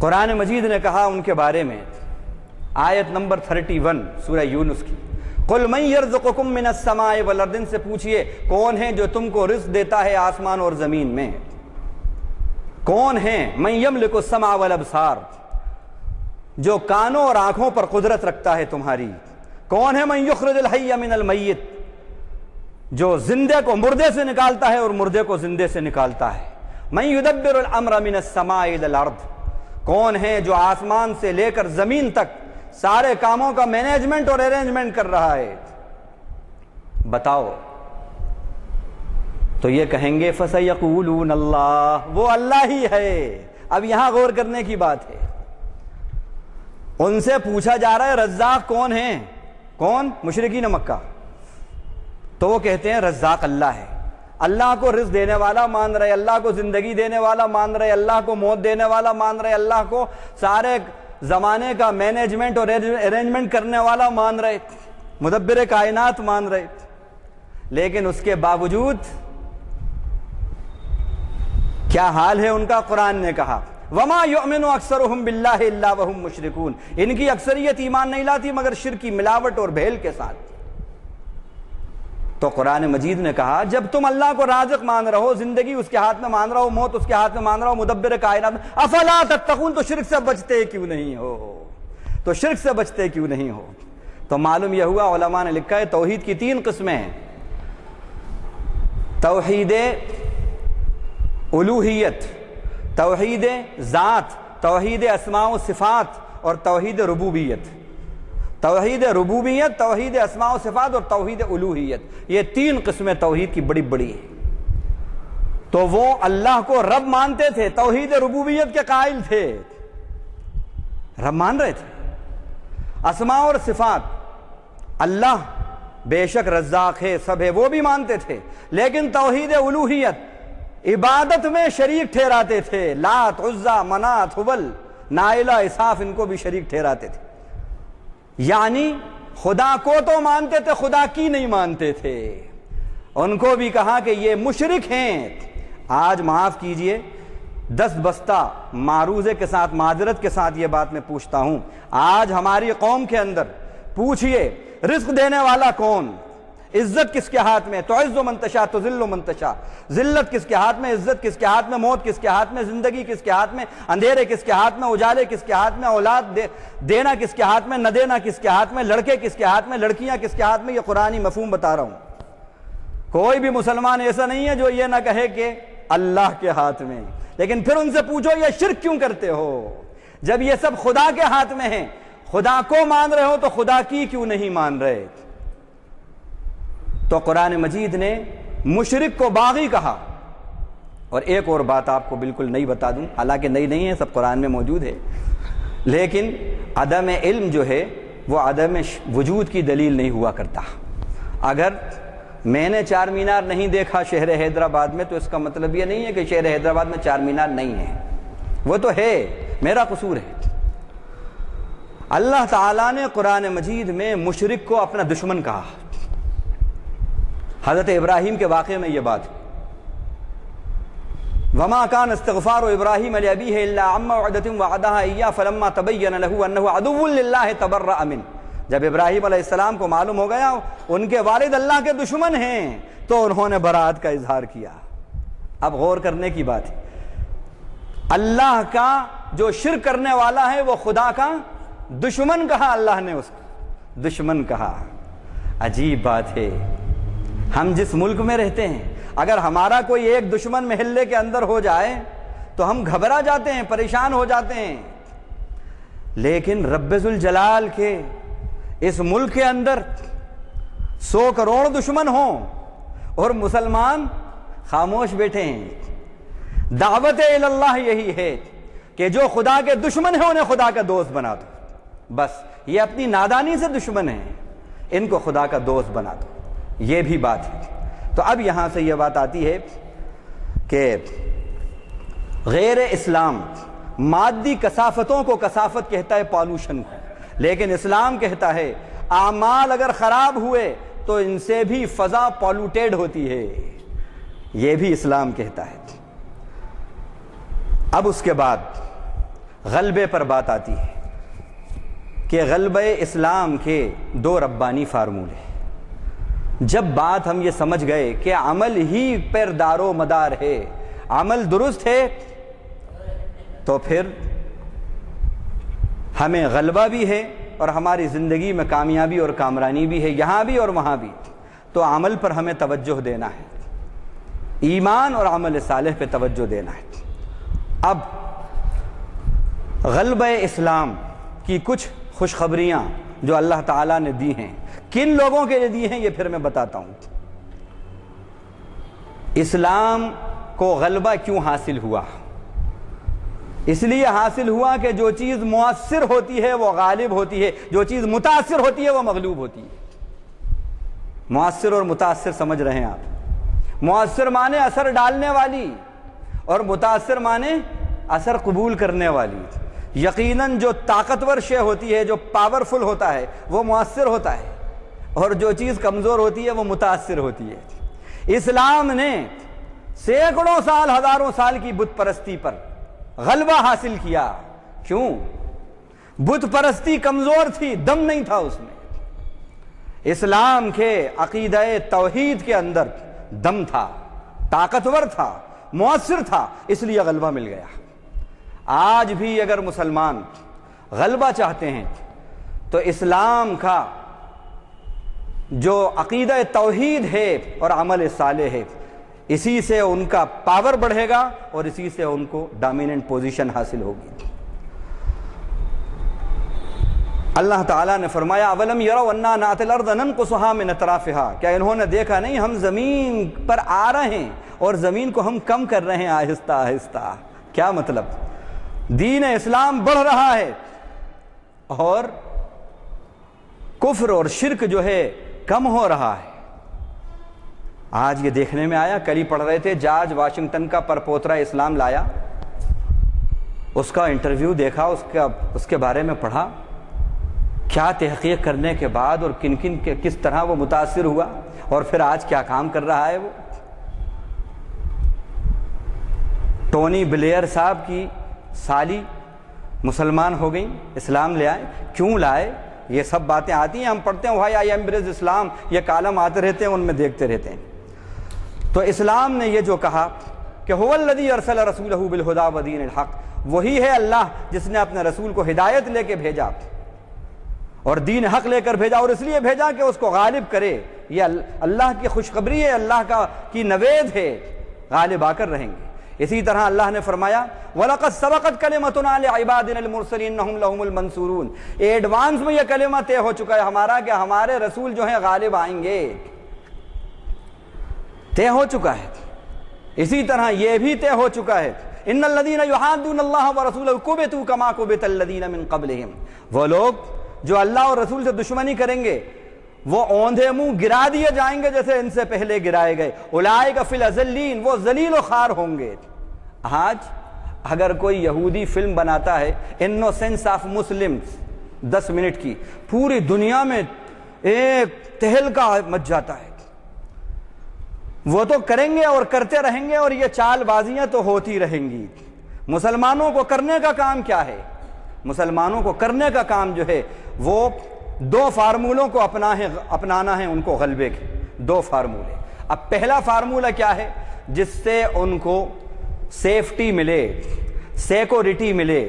قرآن مجید نے کہا ان کے بارے میں، آیت نمبر 31 سورہ یونس کی، قُلْ مَنْ يَرْزُقُكُم مِّنَ السَّمَاءِ وَالْأَرْضِ، ان سے پوچھئے کون ہے جو تم کو رزق دیتا ہے آسمان اور زمین میں؟ کون ہے؟ مَنْ يَمْلِكُ السَّمْعَ وَالْأَبْصَارَ، جو کانوں اور آنکھوں پر قدرت رکھتا ہے تمہاری؟ کون ہے؟ مَنْ يُخْرِجُ الْحَيَّ مِنَ الْمَيِّتِ، جو زندے کو مردے سے نکالتا ہے اور مردے کو زندے سے نکالتا ہے؟ مَنْ يُدَبِّرُ الْأَمْرَ مِنَ السَّمَاءِ إِلَى الْأَرْضِ، کون ہے جو آسمان سے لے کر زمین تک سارے کاموں کا مینجمنٹ اور ارینجمنٹ کر رہا ہے؟ بتاؤ۔ تو یہ کہیں گے فَسَيَقُولُونَ اللَّهُ، وہ اللہ ہی ہے۔ اب یہاں غور کرنے کی بات ہے، ان سے پوچھا جا رہا ہے رزاق کون ہے؟ کون؟ مشرکین مکہ۔ تو وہ کہتے ہیں رزاق اللہ ہے، اللہ کو رزق دینے والا مان رہے، اللہ کو زندگی دینے والا مان رہے، اللہ کو موت دینے والا مان رہے، اللہ کو سارے زمانے کا مینجمنٹ اور ارینجمنٹ کرنے والا مان رہے، مدبر کائنات مان رہے۔ لیکن اس کے باوجود کیا حال ہے ان کا؟ قرآن نے کہا وَمَا يُؤْمِنُ أَكْثَرُهُمْ بِاللَّهِ إِلَّا وَهُمْ مُشْرِكُونَ، ان کی اکثریت ایمان نہیں لاتی مگر شرک کی ملاوٹ اور بھیل کے ساتھ۔ تو قرآن مجید نے کہا جب تم اللہ کو رازق مان رہے ہو، زندگی اس کے ہاتھ میں مان رہا ہو، موت اس کے ہاتھ میں مان رہا ہو، مدبر کائنات، افلا تتقون، تو شرک سے بچتے کیوں نہیں ہو؟ تو شرک سے بچتے کیوں نہیں ہو؟ تو معلوم یہ ہوا، علماء نے لکھا ہے توحید کی 3 قسمیں ہیں: توحید الوہیت، توحید ذات، توحید اسماء و صفات، اور توحید ربوبیت۔ توحید ربوبیت، توحید اسماء و صفات اور توحید الوہیت، یہ 3 قسمیں توحید کی بڑی بڑی ہیں۔ تو وہ اللہ کو رب مانتے تھے، توحید ربوبیت کے قائل تھے، رب مان رہے تھے۔ اسماء اور صفات، اللہ بے شک رزاق ہے، سب ہے، وہ بھی مانتے تھے، لیکن توحید الوہیت عبادت میں شریک ٹھہراتے تھے، لات، عزا، منات، حبل، نائلہ، اساف، ان کو بھی شریک ٹھہراتے تھے۔ یعنی خدا کو تو مانتے تھے، خدا کی نہیں مانتے تھے۔ ان کو بھی کہا کہ یہ مشرک ہیں۔ آج معاف کیجئے، 10 بستہ معروضے کے ساتھ، معذرت کے ساتھ یہ بات میں پوچھتا ہوں، آج ہماری قوم کے اندر پوچھئے رزق دینے والا کون؟ عزت کس کے ہاتھ میں؟ تعز من تشاء تذل من تشاء، ذلت کس کے ہاتھ میں، عزت کس کے ہاتھ میں، موت کس کے ہاتھ میں، زندگی کس کے ہاتھ میں، اندھیرے کس کے ہاتھ میں، اجالے کس کے ہاتھ میں، اولاد دینا کس کے ہاتھ میں، نہ دینا کس کے ہاتھ میں، لڑکے کس کے ہاتھ میں، لڑکیاں کس کے ہاتھ میں، یہ قرآنی مفہوم بتا رہا ہوں۔ کوئی بھی مسلمان ایسا نہیں ہے جو یہ نہ کہے کہ اللہ کے ہاتھ میں۔ لیکن پھر ان سے پوچھو یہ شرک کیوں کرتے ہو جب یہ سب خدا کے ہاتھ میں ہیں؟ خدا کو مان رہے ہو تو خدا کی کیوں نہیں مان رہے؟ تو قرآن مجید نے مشرک کو باغی کہا۔ اور ایک اور بات آپ کو بالکل نئی بتا دوں، حالانکہ نئی نہیں ہے، سب قرآن میں موجود ہے، لیکن عدم علم جو ہے وہ عدم وجود کی دلیل نہیں ہوا کرتا۔ اگر میں نے 4 مینار نہیں دیکھا شہر حیدرآباد میں تو اس کا مطلب یہ نہیں ہے کہ شہر حیدرآباد میں 4 مینار نہیں ہے، وہ تو ہے، میرا قصور ہے۔ اللہ تعالیٰ نے قرآن مجید میں مشرک کو اپنا دشمن کہا۔ حضرت ابراہیم کے واقعے میں یہ بات ہے، وَمَا كَانَ اسْتِغْفَارُ إِبْرَاهِيمَ لِأَبِيهِ إِلَّا عَن مَّوْعِدَةٍ وَعَدَهَا إِيَّاهُ فَلَمَّا تَبَيَّنَ لَهُ أَنَّهُ عَدُوٌّ لِلَّهِ تَبَرَّأَ مِنْهُ۔ جب ابراہیم علیہ السلام کو معلوم ہو گیا ان کے والد اللہ کے دشمن ہیں تو انہوں نے برات کا اظہار کیا۔ اب غور کرنے کی بات ہے، اللہ کا جو شرک کرنے والا ہے وہ خدا کا دشمن کہا، اللہ نے اس کو دشمن کہا۔ عجیب بات ہے، ہم جس ملک میں رہتے ہیں اگر ہمارا کوئی ایک دشمن محلے کے اندر ہو جائے تو ہم گھبرا جاتے ہیں، پریشان ہو جاتے ہیں، لیکن رب ذوالجلال کے اس ملک کے اندر 100 کروڑ دشمن ہوں اور مسلمان خاموش بیٹھے ہیں۔ دعوت اللہ یہی ہے کہ جو خدا کے دشمن ہیں انہیں خدا کا دوست بنا دو، بس یہ اپنی نادانی سے دشمن ہیں، ان کو خدا کا دوست بنا دو، یہ بھی بات ہے۔ تو اب یہاں سے یہ بات آتی ہے کہ غیر اسلام مادی کثافتوں کو کثافت کہتا ہے، پالوشن کو، لیکن اسلام کہتا ہے اعمال اگر خراب ہوئے تو ان سے بھی فضا پالوٹیڈ ہوتی ہے، یہ بھی اسلام کہتا ہے۔ اب اس کے بعد غلبے پر بات آتی ہے کہ غلبہ اسلام کے 2 ربانی فارمولے۔ جب بات ہم یہ سمجھ گئے کہ عمل ہی پر دار و مدار ہے، عمل درست ہے، تو پھر ہمیں غلبہ بھی ہے اور ہماری زندگی میں کامیابی اور کامرانی بھی ہے، یہاں بھی اور وہاں بھی۔ تو عمل پر ہمیں توجہ دینا ہے، ایمان اور عمل صالح پہ توجہ دینا ہے۔ اب غلبہ اسلام کی کچھ خوشخبریاں جو اللہ تعالیٰ نے دی ہیں، کن لوگوں کے لیے دی ہیں یہ پھر میں بتاتا ہوں۔ اسلام کو غلبہ کیوں حاصل ہوا؟ اس لیے حاصل ہوا کہ جو چیز مؤثر ہوتی ہے وہ غالب ہوتی ہے، جو چیز متاثر ہوتی ہے وہ مغلوب ہوتی ہے۔ مؤثر اور متاثر سمجھ رہے ہیں آپ؟ مؤثر مانے اثر ڈالنے والی اور متاثر مانے اثر قبول کرنے والی۔ یقیناً جو طاقتور شے ہوتی ہے، جو پاورفل ہوتا ہے وہ مؤثر ہوتا ہے، اور جو چیز کمزور ہوتی ہے وہ متاثر ہوتی ہے۔ اسلام نے سینکڑوں سال، ہزاروں سال کی بت پرستی پر غلبہ حاصل کیا۔ کیوں؟ بت پرستی کمزور تھی، دم نہیں تھا اس میں۔ اسلام کے عقیدہ توحید کے اندر دم تھا، طاقتور تھا، مؤثر تھا، اس لیے غلبہ مل گیا۔ آج بھی اگر مسلمان غلبہ چاہتے ہیں تو اسلام کا جو عقیدہ توحید ہے اور عمل صالح ہے، اسی سے ان کا پاور بڑھے گا اور اسی سے ان کو ڈومیننٹ پوزیشن حاصل ہوگی۔ اللہ تعالیٰ نے فرمایا اولم یروا انا ناتی الارض ننقصها من اطرافها، کیا انہوں نے دیکھا نہیں ہم زمین پر آ رہے ہیں اور زمین کو ہم کم کر رہے ہیں آہستہ آہستہ۔ کیا مطلب؟ دین اسلام بڑھ رہا ہے اور کفر اور شرک جو ہے کم ہو رہا ہے۔ آج یہ دیکھنے میں آیا، کل ہی پڑھ رہے تھے، جارج واشنگٹن کا پرپوترا اسلام لایا، اس کا انٹرویو دیکھا، اس کے بارے میں پڑھا، کیا تحقیق کرنے کے بعد اور کس طرح وہ متاثر ہوا اور پھر آج کیا کام کر رہا ہے۔ وہ ٹونی بلیئر صاحب کی سالی مسلمان ہو گئی، اسلام لے آئے۔ کیوں لائے؟ یہ سب باتیں آتی ہیں، ہم پڑھتے ہیں وائی آئی ایمبریس اسلام، یہ کالم آتے رہتے ہیں، ان میں دیکھتے رہتے ہیں۔ تو اسلام نے یہ جو کہا کہ هو الذی ارسل رسولہ بالہدی ودین الحق، وہی ہے اللہ جس نے اپنے رسول کو ہدایت لے کے بھیجا اور دین حق لے کر بھیجا، اور اس لیے بھیجا کہ اس کو غالب کرے۔ یہ اللہ کی خوشخبری ہے، اللہ کی نوید ہے، غالب آ کر رہیں گے۔ اسی طرح اللہ نے فرمایا وَلَقَدْ سَبَقَتْ كَلِمَتُنَا لِعِبَادِنَا الْمُرْسَلِينَ إِنَّهُمْ لَهُمُ الْمَنْصُورُونَ، ایڈوانس میں یہ کلمہ طے ہو چکا ہے ہمارا کہ ہمارے رسول جو ہیں غالب آئیں گے، طے ہو چکا ہے۔ اسی طرح یہ بھی طے ہو چکا ہے إِنَّ الَّذِينَ يُحَادُّونَ اللَّهَ وَرَسُولَهُ كُبِتُوا كَمَا كُبِتَ الَّذِينَ مِن قَبْلِهِمْ، وہ لوگ جو اللہ اور رسول سے دشمنی کریں گے وہ اوندھے منہ گرا دیے جائیں گے جیسے ان سے پہلے گرائے گئے۔ اولئک فی الاذلین، وہ ذلیل و خوار ہوں گے۔ آج اگر کوئی یہودی فلم بناتا ہے انوسینس آف مسلمز 10 منٹ کی، پوری دنیا میں ایک تہلکہ مچ جاتا ہے۔ وہ تو کریں گے اور کرتے رہیں گے اور یہ چال بازیاں تو ہوتی رہیں گی۔ مسلمانوں کو کرنے کا کام کیا ہے؟ مسلمانوں کو کرنے کا کام جو ہے وہ 2 فارمولوں کو اپنانا ہے ان کو غلبے کے، 2 فارمولے۔ اب پہلا فارمولہ کیا ہے؟ جس سے ان کو سیفٹی ملے، سیکورٹی ملے،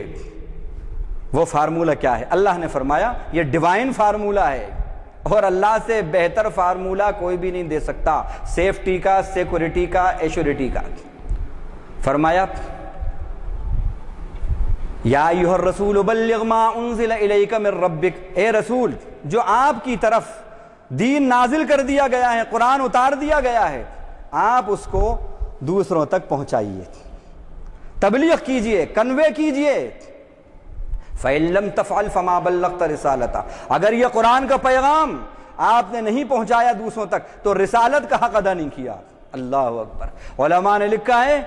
وہ فارمولہ کیا ہے؟ اللہ نے فرمایا یہ ڈیوائن فارمولہ ہے اور اللہ سے بہتر فارمولہ کوئی بھی نہیں دے سکتا سیفٹی کا، سیکورٹی کا، ایشورٹی کا۔ فرمایا یا ایھا الرسول بلغ ما انزل الیک من ربک، اے رسول جو آپ کی طرف دین نازل کر دیا گیا ہے، قرآن اتار دیا گیا ہے، آپ اس کو دوسروں تک پہنچائیے، تبلیغ کیجئے، کنوے کیجئے۔ فَإِن لَّمْ تَفْعَلْ فَمَا بَلَّغْتَ رِسَالَتَهُ، اگر یہ قرآن کا پیغام آپ نے نہیں پہنچایا دوسروں تک تو رسالت کا حق ادا نہیں کیا۔ اللہ اکبر۔ علماء نے لکھا ہے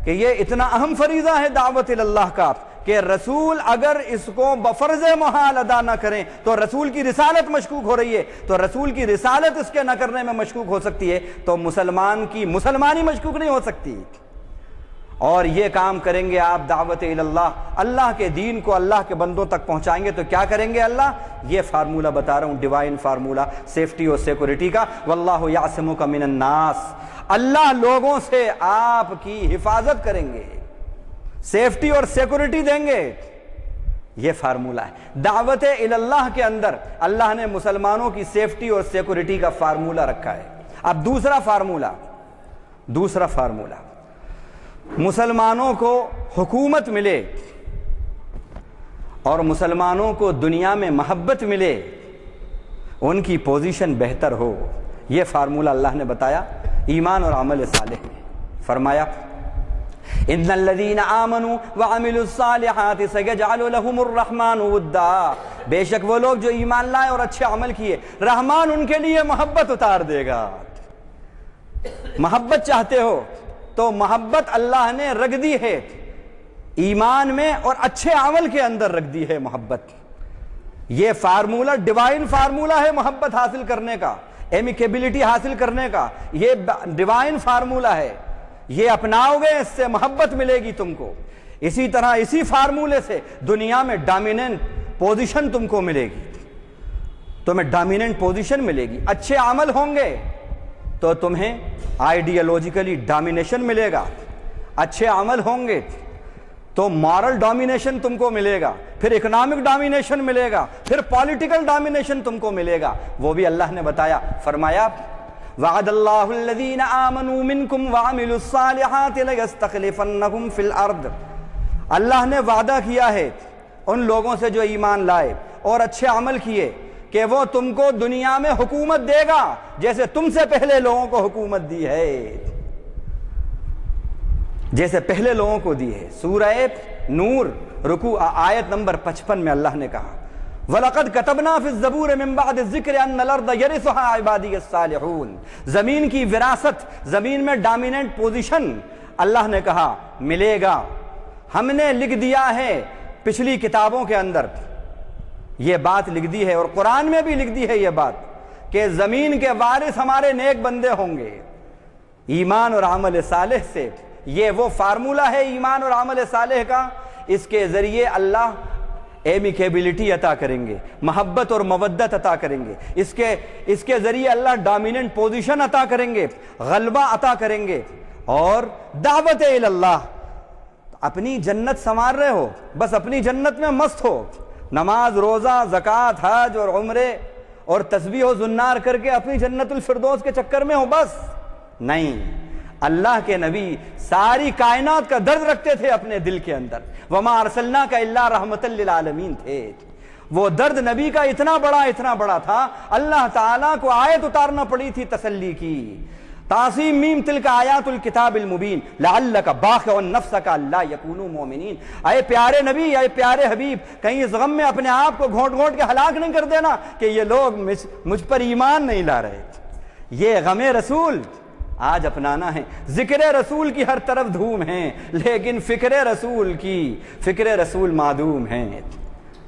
کہ یہ اتنا اہم فریضہ ہے دعوت اللہ کا کہ رسول اگر اس کو بفرض محال ادا نہ کریں تو رسول کی رسالت مشکوک ہو رہی ہے، تو رسول کی رسالت اس کے نہ کرنے میں مشکوک ہو سکتی ہے، تو مسلمان کی مسلمانی مشکوک نہیں ہو سکتی۔ اور یہ کام کریں گے آپ دعوت اللہ، اللہ کے دین کو اللہ کے بندوں تک پہنچائیں گے، تو کیا کریں گے اللہ؟ یہ فارمولہ بتا رہا ہوں، ڈیوائن فارمولہ سیفٹی اور سیکورٹی کا۔ واللہ یعصمک من الناس، اللہ لوگوں سے آپ کی حفاظت کریں گے، سیفٹی اور سیکورٹی دیں گے۔ یہ فارمولہ ہے دعوت اللہ کے اندر، اللہ نے مسلمانوں کی سیفٹی اور سیکورٹی کا فارمولہ رکھا ہے۔ اب دوسرا فارمولہ مسلمانوں کو حکومت ملے اور مسلمانوں کو دنیا میں محبت ملے، ان کی پوزیشن بہتر ہو، یہ فارمولہ اللہ نے بتایا ایمان اور عمل صالح میں۔ فرمایا ان الذین آمنوا وعملوا الصالحات سیجعل لهم الرحمن ودا، بے شک وہ لوگ جو ایمان لائے اور اچھے عمل کیے، رحمان ان کے لیے محبت اتار دے گا۔ محبت چاہتے ہو تو محبت اللہ نے رکھ دی ہے ایمان میں اور اچھے عمل کے اندر رکھ دی ہے محبت۔ یہ فارمولہ ڈیوائن فارمولہ ہے محبت حاصل کرنے کا، ایمیکیبلٹی حاصل کرنے کا، یہ ڈیوائن فارمولہ ہے، یہ اپناؤ گے اس سے محبت ملے گی تم کو۔ اسی طرح اسی فارمولے سے دنیا میں ڈومیننٹ پوزیشن تم کو ملے گی۔ تمہیں ڈومیننٹ پوزیشن ملے گی، اچھے عمل ہوں گے تو تمہیں آئیڈیالوجیکلی ڈومینیشن ملے گا، اچھے عمل ہوں گے تو مارل ڈومینیشن تم کو ملے گا، پھر اکنامک ڈومینیشن ملے گا، پھر پولیٹیکل ڈومینیشن تم کو ملے گا۔ وہ بھی اللہ نے بتایا، فرمایا وعد اللہ الذین آمنوا منکم وعملوا الصالحات لیستخلفنہم فی الارض، اللہ نے وعدہ کیا ہے ان لوگوں سے جو ایمان لائے اور اچھے عمل کیے کہ وہ تم کو دنیا میں حکومت دے گا جیسے تم سے پہلے لوگوں کو حکومت دی ہے، جیسے پہلے لوگوں کو دی ہے۔ سورہ نور رکوع آیت نمبر 55 میں اللہ نے کہا وَلَقَدْ كَتَبْنَا فِي الزَّبُورِ مِن بَعْدِ الذِّكْرِ أَنَّ الْأَرْضَ يَرِثُهَا عِبَادِيَ الصَّالِحُونَ، زمین کی وراثت، زمین میں ڈومیننٹ پوزیشن اللہ نے کہا ملے گا، ہم نے لکھ دیا ہے پچھلی کتابوں کے اندر، یہ بات لکھ دی ہے اور قرآن میں بھی لکھ دی ہے یہ بات کہ زمین کے وارث ہمارے نیک بندے ہوں گے ایمان اور عمل صالح سے۔ یہ وہ فارمولہ ہے ایمان اور عمل صالح کا، اس کے ذریعے اللہ ایمیکیبلٹی عطا کریں گے، محبت اور مودت عطا کریں گے، اس کے ذریعے اللہ ڈومیننٹ پوزیشن عطا کریں گے، غلبہ عطا کریں گے۔ اور دعوت اللہ، اپنی جنت سنوار رہے ہو، بس اپنی جنت میں مست ہو، نماز روزہ زکوٰۃ حج اور عمرے اور تسبیح و زنار کر کے اپنی جنت الفردوس کے چکر میں ہو، بس نہیں۔ اللہ کے نبی ساری کائنات کا درد رکھتے تھے اپنے دل کے اندر، وما ارسلناک الا رحمۃ للعالمین تھے، وہ درد نبی کا اتنا بڑا تھا، اللہ تعالیٰ کو آیت اتارنا پڑی تھی تسلی کی، تاسیم میم تلک آیات الکتاب المبین لعلک باخع نفسک الا یکونوا مؤمنین۔ اے پیارے نبی، اے پیارے حبیب، کہیں اس غم میں اپنے آپ کو گھونٹ گھونٹ کے ہلاک نہیں کر دینا کہ یہ لوگ مجھ پر ایمان نہیں لا رہے۔ یہ غم رسول آج اپنانا ہے، ذکر رسول کی ہر طرف دھوم ہے لیکن فکر رسول معدوم ہیں،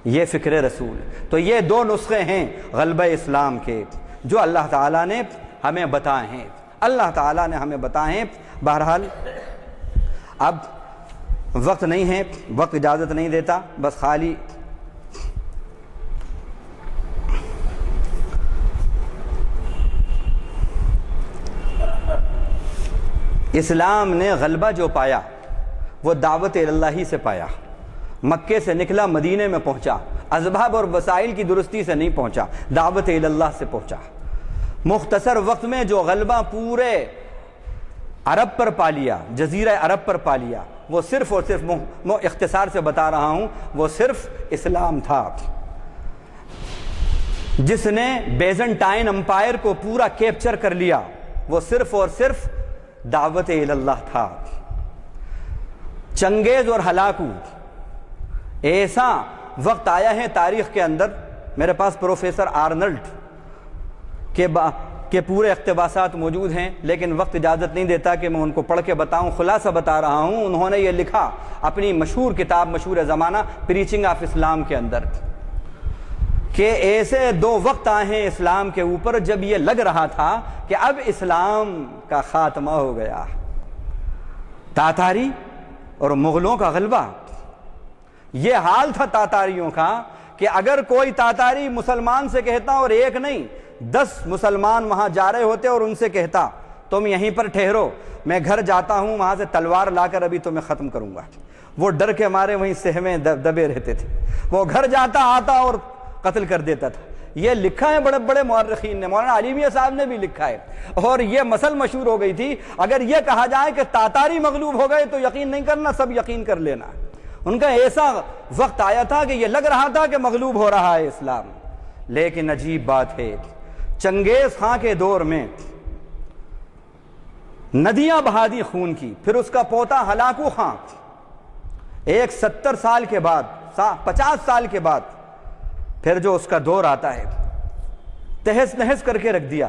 یہ فکر رسول۔ تو یہ دو نسخے ہیں غلبہ اسلام کے جو اللہ تعالیٰ نے ہمیں بتائے ہیں، اللہ تعالیٰ نے ہمیں بتائے ہیں۔ بہرحال اب وقت نہیں ہے، وقت اجازت نہیں دیتا، بس خالی اسلام نے غلبہ جو پایا وہ دعوت اللہ ہی سے پایا، مکے سے نکلا مدینے میں پہنچا، اسباب اور وسائل کی درستی سے نہیں پہنچا، دعوت اللہ سے پہنچا۔ مختصر وقت میں جو غلبہ پورے عرب پر پا لیا، جزیرہ عرب پر پا لیا، وہ صرف اور صرف اختصار سے بتا رہا ہوں، وہ صرف اسلام تھا جس نے بیزنٹائن امپائر کو پورا کیپچر کر لیا، وہ صرف اور صرف دعوت اللہ تھا۔ چنگیز اور ہلاکو ایسا وقت آیا ہے تاریخ کے اندر، میرے پاس پروفیسر آرنلڈ کے پورے اقتباسات موجود ہیں لیکن وقت اجازت نہیں دیتا کہ میں ان کو پڑھ کے بتاؤں، خلاصہ بتا رہا ہوں۔ انہوں نے یہ لکھا اپنی مشہور کتاب مشہور زمانہ پریچنگ آف اسلام کے اندر کہ ایسے دو وقت آئے ہیں اسلام کے اوپر جب یہ لگ رہا تھا کہ اب اسلام کا خاتمہ ہو گیا، تاتاری اور مغلوں کا غلبہ۔ یہ حال تھا تاتاریوں کا کہ اگر کوئی تاتاری مسلمان سے کہتا اور ایک نہیں 10 مسلمان وہاں جا رہے ہوتے اور ان سے کہتا تم یہیں پر ٹھہرو، میں گھر جاتا ہوں وہاں سے تلوار لا کر ابھی تمہیں ختم کروں گا، وہ ڈر کے مارے وہیں سہ میں دبے رہتے تھے، وہ گھر جاتا آتا اور قتل کر دیتا تھا۔ یہ لکھا ہے بڑے بڑے مورخین نے، مولانا علی میاں صاحب نے بھی لکھا ہے، اور یہ مسل مشہور ہو گئی تھی اگر یہ کہا جائے کہ تاتاری مغلوب ہو گئے تو یقین نہیں کرنا، سب یقین کر لینا۔ ان کا ایسا وقت آیا تھا کہ یہ لگ رہا تھا کہ مغلوب ہو رہا ہے اسلام۔ لیکن عجیب بات ہے، چنگیز خاں کے دور میں ندیاں بہا دی خون کی، پھر اس کا پوتا ہلاکو خاں ایک 70 سال کے بعد 50 سال کے بعد پھر جو اس کا دور آتا ہے تہس نہس کر کے رکھ دیا۔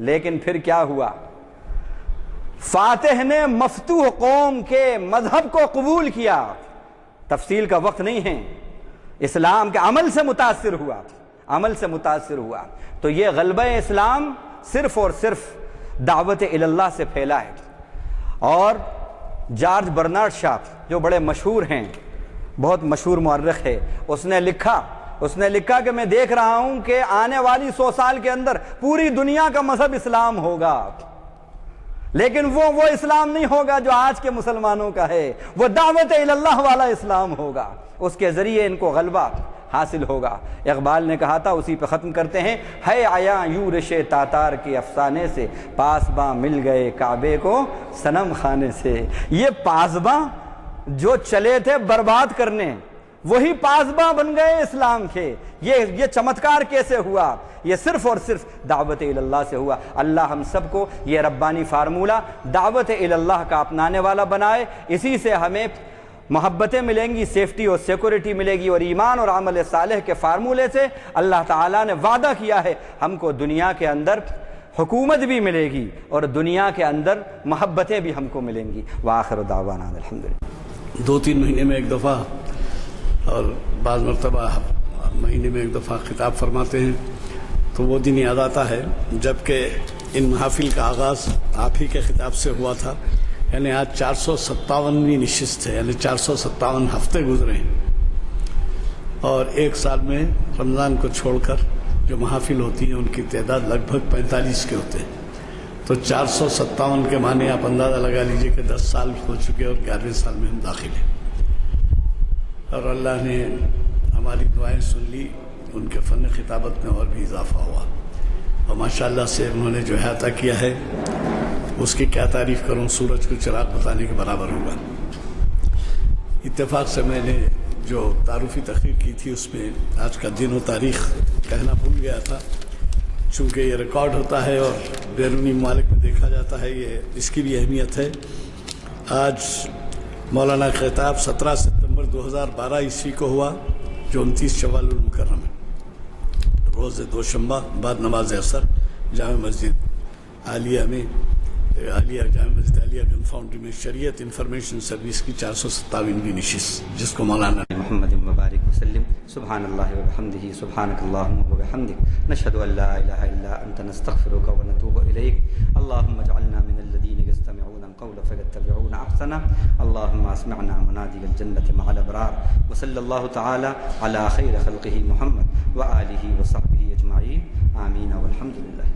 لیکن پھر کیا ہوا؟ فاتح نے مفتوح قوم کے مذہب کو قبول کیا، تفصیل کا وقت نہیں ہے، اسلام کے عمل سے متاثر ہوا، تو یہ غلبہ اسلام صرف اور صرف دعوت اللہ سے پھیلا ہے۔ اور جارج برنارڈ شاہ جو بڑے مشہور ہیں، بہت مشہور مورخ ہے، اس نے لکھا اس نے لکھا کہ میں دیکھ رہا ہوں کہ آنے والی 100 سال کے اندر پوری دنیا کا مذہب اسلام ہوگا، لیکن وہ اسلام نہیں ہوگا جو آج کے مسلمانوں کا ہے، وہ دعوت اللہ والا اسلام ہوگا، اس کے ذریعے ان کو غلبہ حاصل ہوگا۔ اقبال نے کہا تھا، اسی پہ ختم کرتے ہیں، ہے عیاں یورش تاتار کے افسانے سے، پاسباں مل گئے کعبے کو صنم خانے سے۔ یہ پاسباں جو چلے تھے برباد کرنے، وہی پاسباں بن گئے اسلام کے۔ یہ چمتکار کیسے ہوا؟ یہ صرف اور صرف دعوت اللہ سے ہوا۔ اللہ ہم سب کو یہ ربانی فارمولہ دعوت اللہ کا اپنانے والا بنائے، اسی سے ہمیں محبتیں ملیں گی، سیفٹی اور سیکورٹی ملے گی، اور ایمان اور عمل صالح کے فارمولے سے اللہ تعالیٰ نے وعدہ کیا ہے ہم کو دنیا کے اندر حکومت بھی ملے گی اور دنیا کے اندر محبتیں بھی ہم کو ملیں گی۔ وآخر دعوانا الحمدللہ۔ 2-3 مہینے میں ایک دفعہ اور بعض مرتبہ مہینے میں ایک دفعہ خطاب فرماتے ہیں، تو وہ دن یاد آتا ہے جب کہ ان محافل کا آغاز آپ ہی کے خطاب سے ہوا تھا، یعنی آج 457ویں نشست ہے، یعنی 457 ہفتے گزرے ہیں، اور ایک سال میں رمضان کو چھوڑ کر جو محافل ہوتی ہیں ان کی تعداد لگ بھگ 45 کے ہوتے ہیں، تو 457 کے معنی آپ اندازہ لگا لیجئے کہ 10 سال ہو چکے اور 11ویں سال میں ہم داخل ہیں، اور اللہ نے ہماری دعائیں سن لی، ان کے فن خطابت میں اور بھی اضافہ ہوا، اور ماشاءاللہ سے انہوں نے جو احاطہ کیا ہے اس کی کیا تعریف کروں، سورج کو چراغ بتانے کے برابر ہوگا۔ اتفاق سے میں نے جو تعارفی تقریر کی تھی اس میں آج کا دن و تاریخ کہنا بھول گیا تھا، چونکہ یہ ریکارڈ ہوتا ہے اور بیرونی ممالک میں دیکھا جاتا ہے، یہ اس کی بھی اہمیت ہے۔ آج مولانا کا خطاب 17 ستمبر 2012 عیسوی کو ہوا، جو 29 شوال المکرم ہے، روز دوشنبہ بعد نماز عصر جامع مسجد عالیہ میں، جامع مسجد عالیہ گن فاؤنڈری میں شریعت انفارمیشن سروس کی 457ویں نشست، جس کو مولانا محمد مبارک وسلم۔ سبحان اللہ وبحمدہ، سبحانک اللہم وبحمدک، نشہد ان لا الہ الا انت، نستغفرک ونتوب الیک۔ اللہم اجعلنا من الذین یستمعون القول فیتبعون احسنہ، اللہم اسمعنا منادی الجنة مع الابرار، وصلی اللہ تعالی علی خیر خلقہ محمد وآلہ وصحبہ اجمعین، آمین والحمد للہ۔